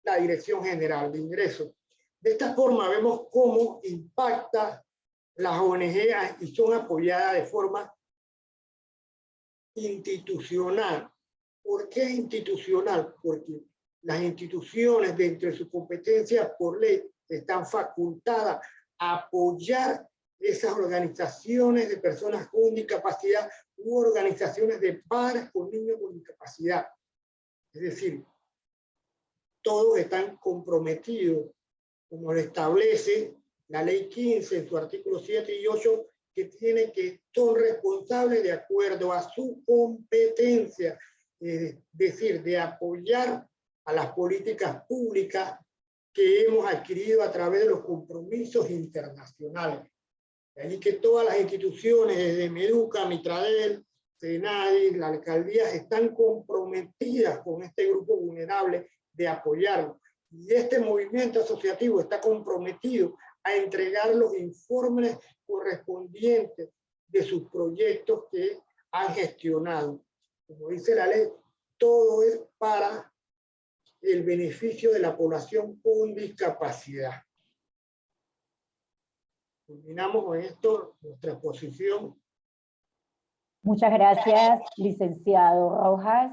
S7: la Dirección General de Ingresos. De esta forma vemos cómo impacta las ONG y son apoyadas de forma institucional. ¿Por qué institucional? Porque las instituciones dentro de sus competencias por ley están facultadas a apoyar esas organizaciones de personas con discapacidad u organizaciones de padres con niños con discapacidad. Es decir, todos están comprometidos, como lo establece la Ley 15 en su artículo 7 y 8, que son responsables de acuerdo a su competencia, es decir, de apoyar a las políticas públicas que hemos adquirido a través de los compromisos internacionales. De ahí que todas las instituciones, desde Meduca, Mitradel, SENADI, las alcaldías, están comprometidas con este grupo vulnerable de apoyarlo. Y este movimiento asociativo está comprometido a entregar los informes correspondientes de sus proyectos que han gestionado. Como dice la ley, todo es para el beneficio de la población con discapacidad. Culminamos con esto nuestra exposición.
S1: Muchas gracias, licenciado Rojas.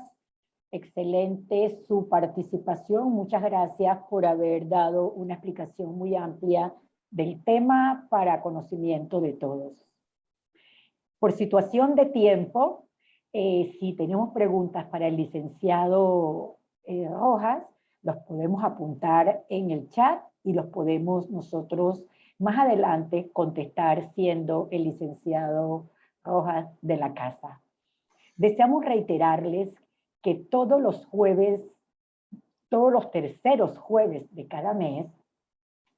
S1: Excelente su participación. Muchas gracias por haber dado una explicación muy amplia del tema para conocimiento de todos. Por situación de tiempo, si tenemos preguntas para el licenciado Rojas, los podemos apuntar en el chat y los podemos nosotros más adelante contestar siendo el licenciado Rojas de la casa. Deseamos reiterarles que todos los jueves, todos los terceros jueves de cada mes,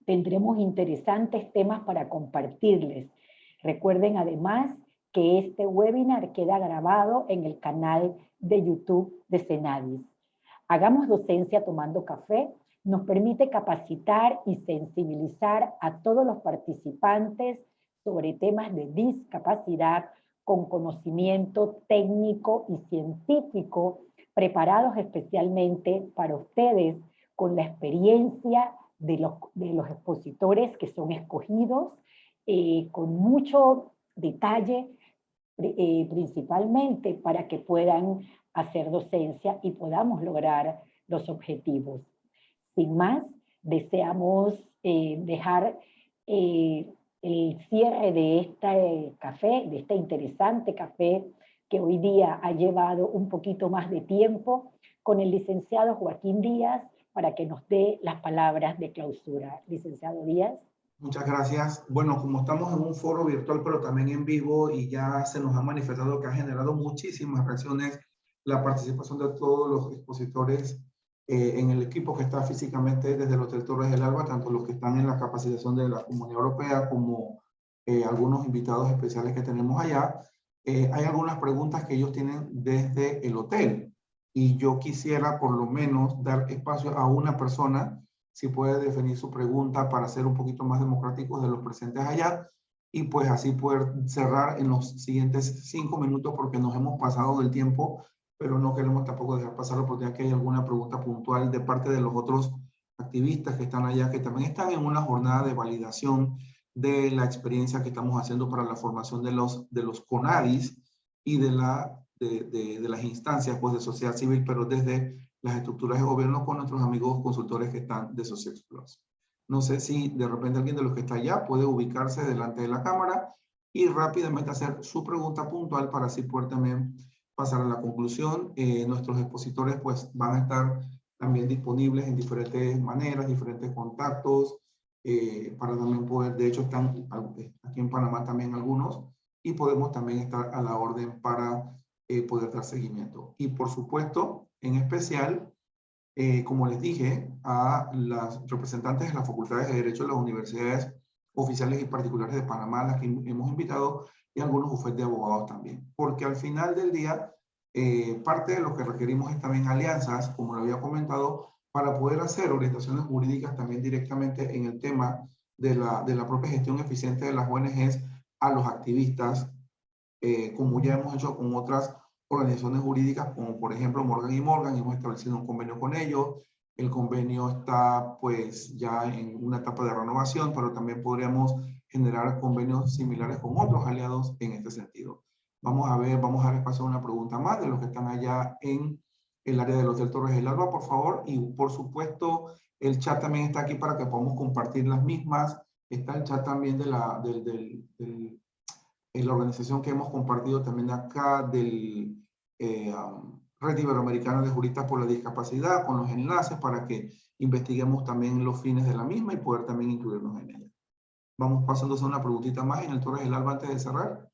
S1: tendremos interesantes temas para compartirles. Recuerden además que este webinar queda grabado en el canal de YouTube de Cenadis. Hagamos docencia tomando café nos permite capacitar y sensibilizar a todos los participantes sobre temas de discapacidad con conocimiento técnico y científico, preparados especialmente para ustedes con la experiencia de los expositores que son escogidos, con mucho detalle, principalmente para que puedan hacer docencia y podamos lograr los objetivos. Sin más, deseamos dejar el cierre de este café, de este interesante café que hoy día ha llevado un poquito más de tiempo, con el licenciado Joaquín Díaz para que nos dé las palabras de clausura. Licenciado Díaz.
S2: Muchas gracias. Bueno, como estamos en un foro virtual, pero también en vivo, y ya se nos ha manifestado que ha generado muchísimas reacciones la participación de todos los expositores en el equipo que está físicamente desde el Hotel Torres del Alba, tanto los que están en la capacitación de la Comunidad Europea como algunos invitados especiales que tenemos allá. Hay algunas preguntas que ellos tienen desde el hotel y yo quisiera por lo menos dar espacio a una persona, si puede definir su pregunta para ser un poquito más democráticos de los presentes allá y pues así poder cerrar en los siguientes 5 minutos porque nos hemos pasado del tiempo, pero no queremos tampoco dejar pasar la oportunidad que hay alguna pregunta puntual de parte de los otros activistas que están allá, que también están en una jornada de validación de la experiencia que estamos haciendo para la formación de los CONADIs y de las instancias pues, de sociedad civil, pero desde las estructuras de gobierno con nuestros amigos consultores que están de SociExplos. No sé si de repente alguien de los que está allá puede ubicarse delante de la cámara y rápidamente hacer su pregunta puntual para así poder también pasar a la conclusión. Nuestros expositores pues van a estar también disponibles en diferentes maneras, diferentes contactos, para también poder, de hecho están aquí en Panamá también algunos, y podemos también estar a la orden para poder dar seguimiento. Y por supuesto, en especial, como les dije, a las representantes de las facultades de Derecho de las universidades oficiales y particulares de Panamá, a las que hemos invitado, y algunos bufetes de abogados también. Porque al final del día, parte de lo que requerimos es también alianzas, como lo había comentado, para poder hacer orientaciones jurídicas también directamente en el tema de la propia gestión eficiente de las ONGs a los activistas, como ya hemos hecho con otras organizaciones jurídicas, como por ejemplo Morgan y Morgan, hemos establecido un convenio con ellos. El convenio está pues ya en una etapa de renovación, pero también podríamos generar convenios similares con otros aliados en este sentido. Vamos a ver, vamos a dar espacio a una pregunta más de los que están allá en el área del Hotel Torres del Alba, por favor. Y por supuesto, el chat también está aquí para que podamos compartir las mismas. Está el chat también de la organización que hemos compartido también acá del Red Iberoamericana de Juristas por la Discapacidad, con los enlaces para que investiguemos también los fines de la misma y poder también incluirnos en ella. Vamos pasándose a una preguntita más en el Torres del Alba antes de cerrar.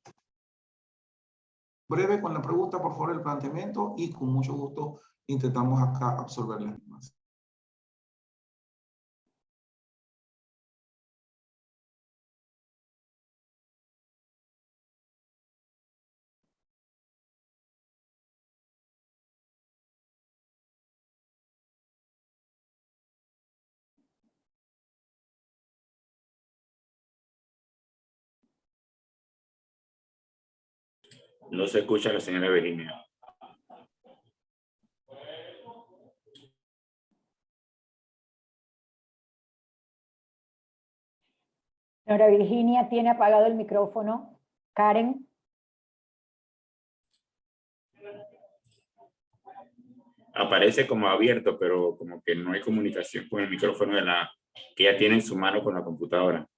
S2: Breve con la pregunta, por favor, el planteamiento, y con mucho gusto intentamos acá absorber las mismas.
S8: No se escucha la señora Virginia.
S1: Señora Virginia, ¿tiene apagado el micrófono? Karen.
S8: Aparece como abierto, pero como que no hay comunicación con el micrófono que ella tiene en su mano con la computadora.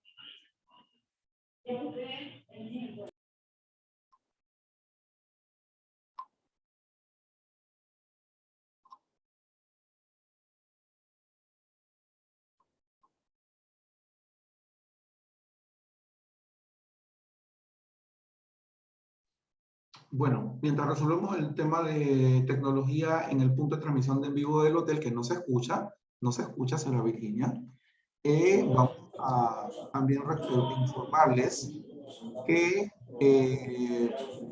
S2: Bueno, mientras resolvemos el tema de tecnología en el punto de transmisión de en vivo del hotel, que no se escucha, señora Virginia, vamos a también informarles que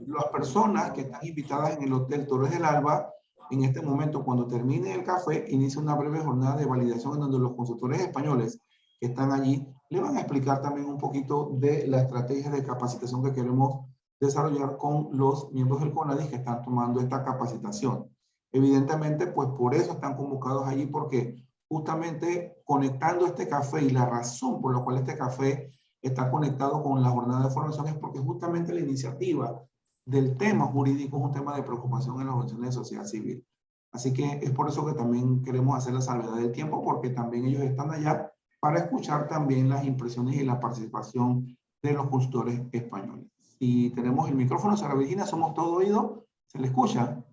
S2: las personas que están invitadas en el Hotel Torres del Alba, en este momento, cuando termine el café, inicia una breve jornada de validación en donde los consultores españoles que están allí le van a explicar también un poquito de la estrategia de capacitación que queremos desarrollar con los miembros del CONADIS que están tomando esta capacitación. Evidentemente, pues por eso están convocados allí, porque justamente conectando este café, y la razón por la cual este café está conectado con la jornada de formación es porque justamente la iniciativa del tema jurídico es un tema de preocupación en las organizaciones de sociedad civil. Así que es por eso que también queremos hacer la salvedad del tiempo, porque también ellos están allá para escuchar también las impresiones y la participación de los consultores españoles. Si tenemos el micrófono, señora Virginia, somos todo oído, ¿se le escucha?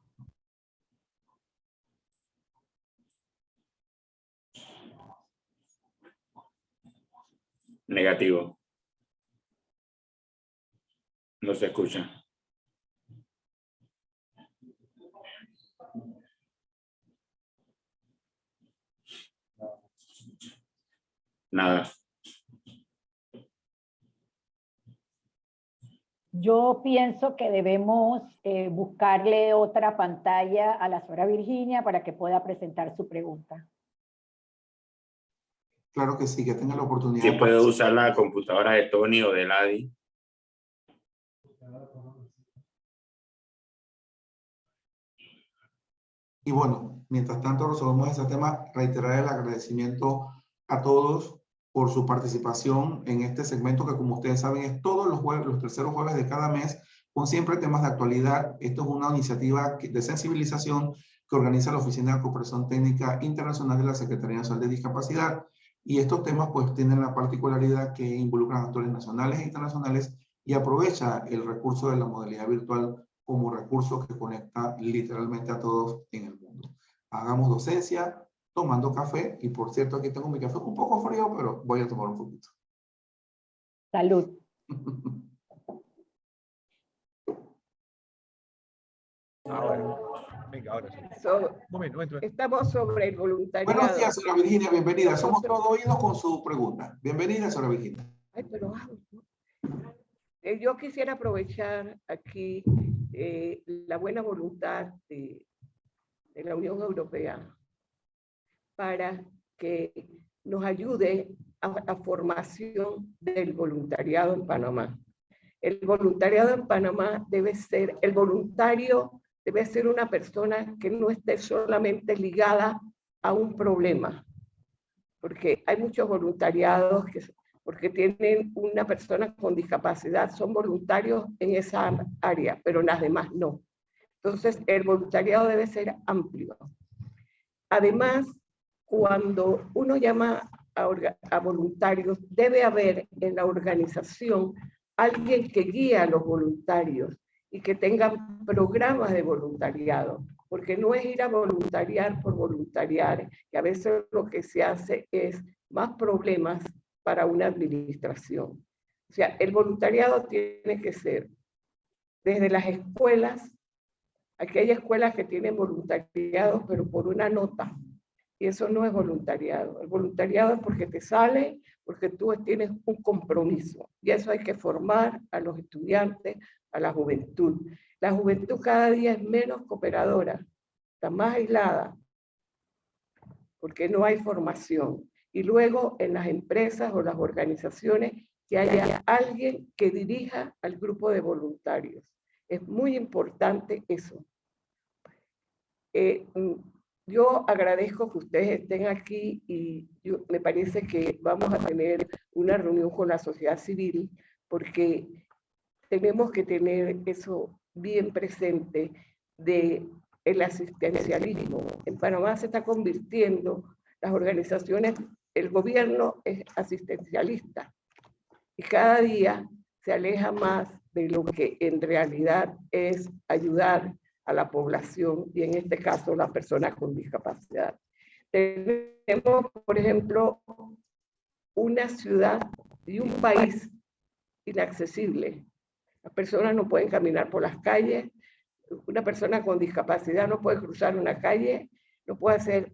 S8: Negativo. No se escucha. Nada.
S1: Yo pienso que debemos buscarle otra pantalla a la señora Virginia para que pueda presentar su pregunta.
S2: Claro que sí, que tenga la oportunidad.
S8: Sí, puede usar la computadora de Tony o de Ladi.
S2: Y bueno, mientras tanto resolvemos ese tema, reiterar el agradecimiento a todos por su participación en este segmento que, como ustedes saben, es todos los jueves, los terceros jueves de cada mes, con siempre temas de actualidad. Esto es una iniciativa de sensibilización que organiza la Oficina de Cooperación Técnica Internacional de la Secretaría Nacional de Discapacidad. Y estos temas pues tienen la particularidad que involucran actores nacionales e internacionales y aprovecha el recurso de la modalidad virtual como recurso que conecta literalmente a todos en el mundo. Hagamos docencia tomando café, y por cierto aquí tengo mi café un poco frío, pero voy a tomar un poquito.
S1: Salud.
S9: Venga, ahora sí.
S10: Momento. Estamos sobre el voluntariado.
S2: Buenos días, señora Virginia, bienvenida. Somos todos oídos con su pregunta. Bienvenida, señora Virginia.
S10: Ay, pero yo quisiera aprovechar aquí la buena voluntad de la Unión Europea para que nos ayude a la formación del voluntariado en Panamá. El voluntariado en Panamá debe ser, el voluntario debe ser una persona que no esté solamente ligada a un problema, porque hay muchos voluntariados que, porque tienen una persona con discapacidad, son voluntarios en esa área, pero las demás no. Entonces, el voluntariado debe ser amplio. Además, cuando uno llama a voluntarios, debe haber en la organización alguien que guíe a los voluntarios y que tengan programas de voluntariado, porque no es ir a voluntariar por voluntariar, que a veces lo que se hace es más problemas para una administración. O sea, el voluntariado tiene que ser desde las escuelas. Aquí hay escuelas que tienen voluntariado, pero por una nota. Y eso no es voluntariado. El voluntariado es porque te sale, porque tú tienes un compromiso. Y eso hay que formar a los estudiantes, a la juventud. La juventud cada día es menos cooperadora, está más aislada, porque no hay formación. Y luego en las empresas o las organizaciones que haya alguien que dirija al grupo de voluntarios. Es muy importante eso. Yo agradezco que ustedes estén aquí y me parece que vamos a tener una reunión con la sociedad civil porque tenemos que tener eso bien presente de el asistencialismo. En Panamá se está convirtiendo, las organizaciones, el gobierno es asistencialista y cada día se aleja más de lo que en realidad es ayudar a la población y en este caso las personas con discapacidad. Tenemos, por ejemplo, una ciudad y un país inaccesible. Las personas no pueden caminar por las calles, una persona con discapacidad no puede cruzar una calle, no puede hacer,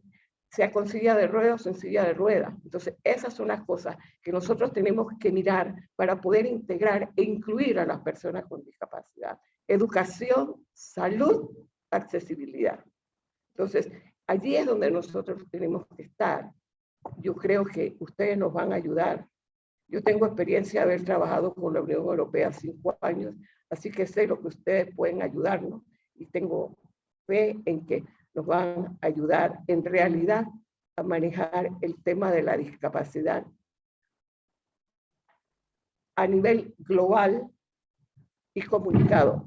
S10: sea con silla de ruedas o sin silla de ruedas. Entonces, esas son las cosas que nosotros tenemos que mirar para poder integrar e incluir a las personas con discapacidad. Educación, salud, accesibilidad. Entonces, allí es donde nosotros tenemos que estar. Yo creo que ustedes nos van a ayudar. Yo tengo experiencia de haber trabajado con la Unión Europea 5 años, así que sé lo que ustedes pueden ayudarnos y tengo fe en que nos van a ayudar en realidad a manejar el tema de la discapacidad a nivel global y comunicado,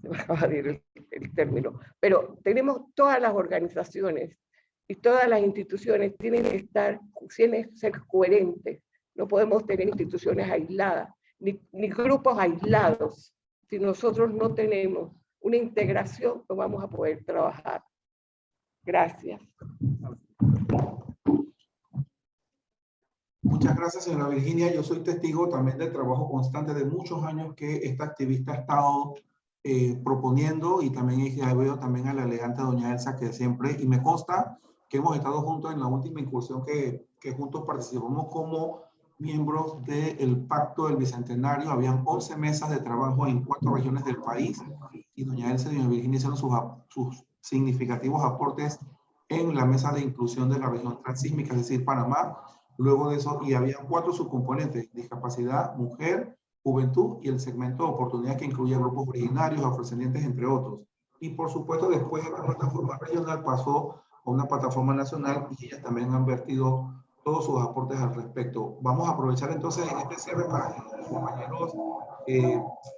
S10: me acaba de ir el término, pero tenemos todas las organizaciones y todas las instituciones tienen que ser coherentes. No podemos tener instituciones aisladas, ni grupos aislados. Si nosotros no tenemos una integración, no vamos a poder trabajar. Gracias.
S2: Muchas gracias, señora Virginia. Yo soy testigo también del trabajo constante de muchos años que esta activista ha estado proponiendo, y también ya veo también a la elegante doña Elsa, que siempre, y me consta que hemos estado juntos en la última incursión que juntos participamos como miembros del Pacto del Bicentenario. Habían 11 mesas de trabajo en 4 regiones del país, y doña Elsa y doña Virginia hicieron sus significativos aportes en la mesa de inclusión de la región transísmica, es decir, Panamá. Luego de eso, y había 4 subcomponentes: discapacidad, mujer, juventud y el segmento de oportunidad, que incluye grupos originarios, afrodescendientes, entre otros. Y por supuesto, después de esta plataforma regional pasó a una plataforma nacional, y ellas también han vertido todos sus aportes al respecto. Vamos a aprovechar entonces en este cierre para que los compañeros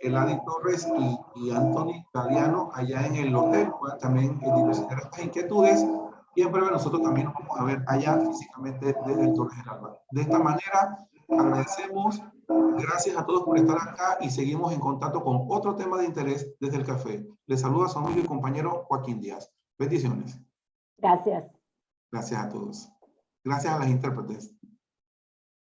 S2: Eladi Torres y Anthony Gadiano, allá en el hotel, puedan también dilucidar estas inquietudes. Y en breve nosotros también nos vamos a ver allá físicamente desde el Torre del Alba. De esta manera, agradecemos, gracias a todos por estar acá, y seguimos en contacto con otro tema de interés desde el café. Les saluda su amigo y compañero Joaquín Díaz. Bendiciones.
S1: Gracias.
S2: Gracias a todos. Gracias a las intérpretes.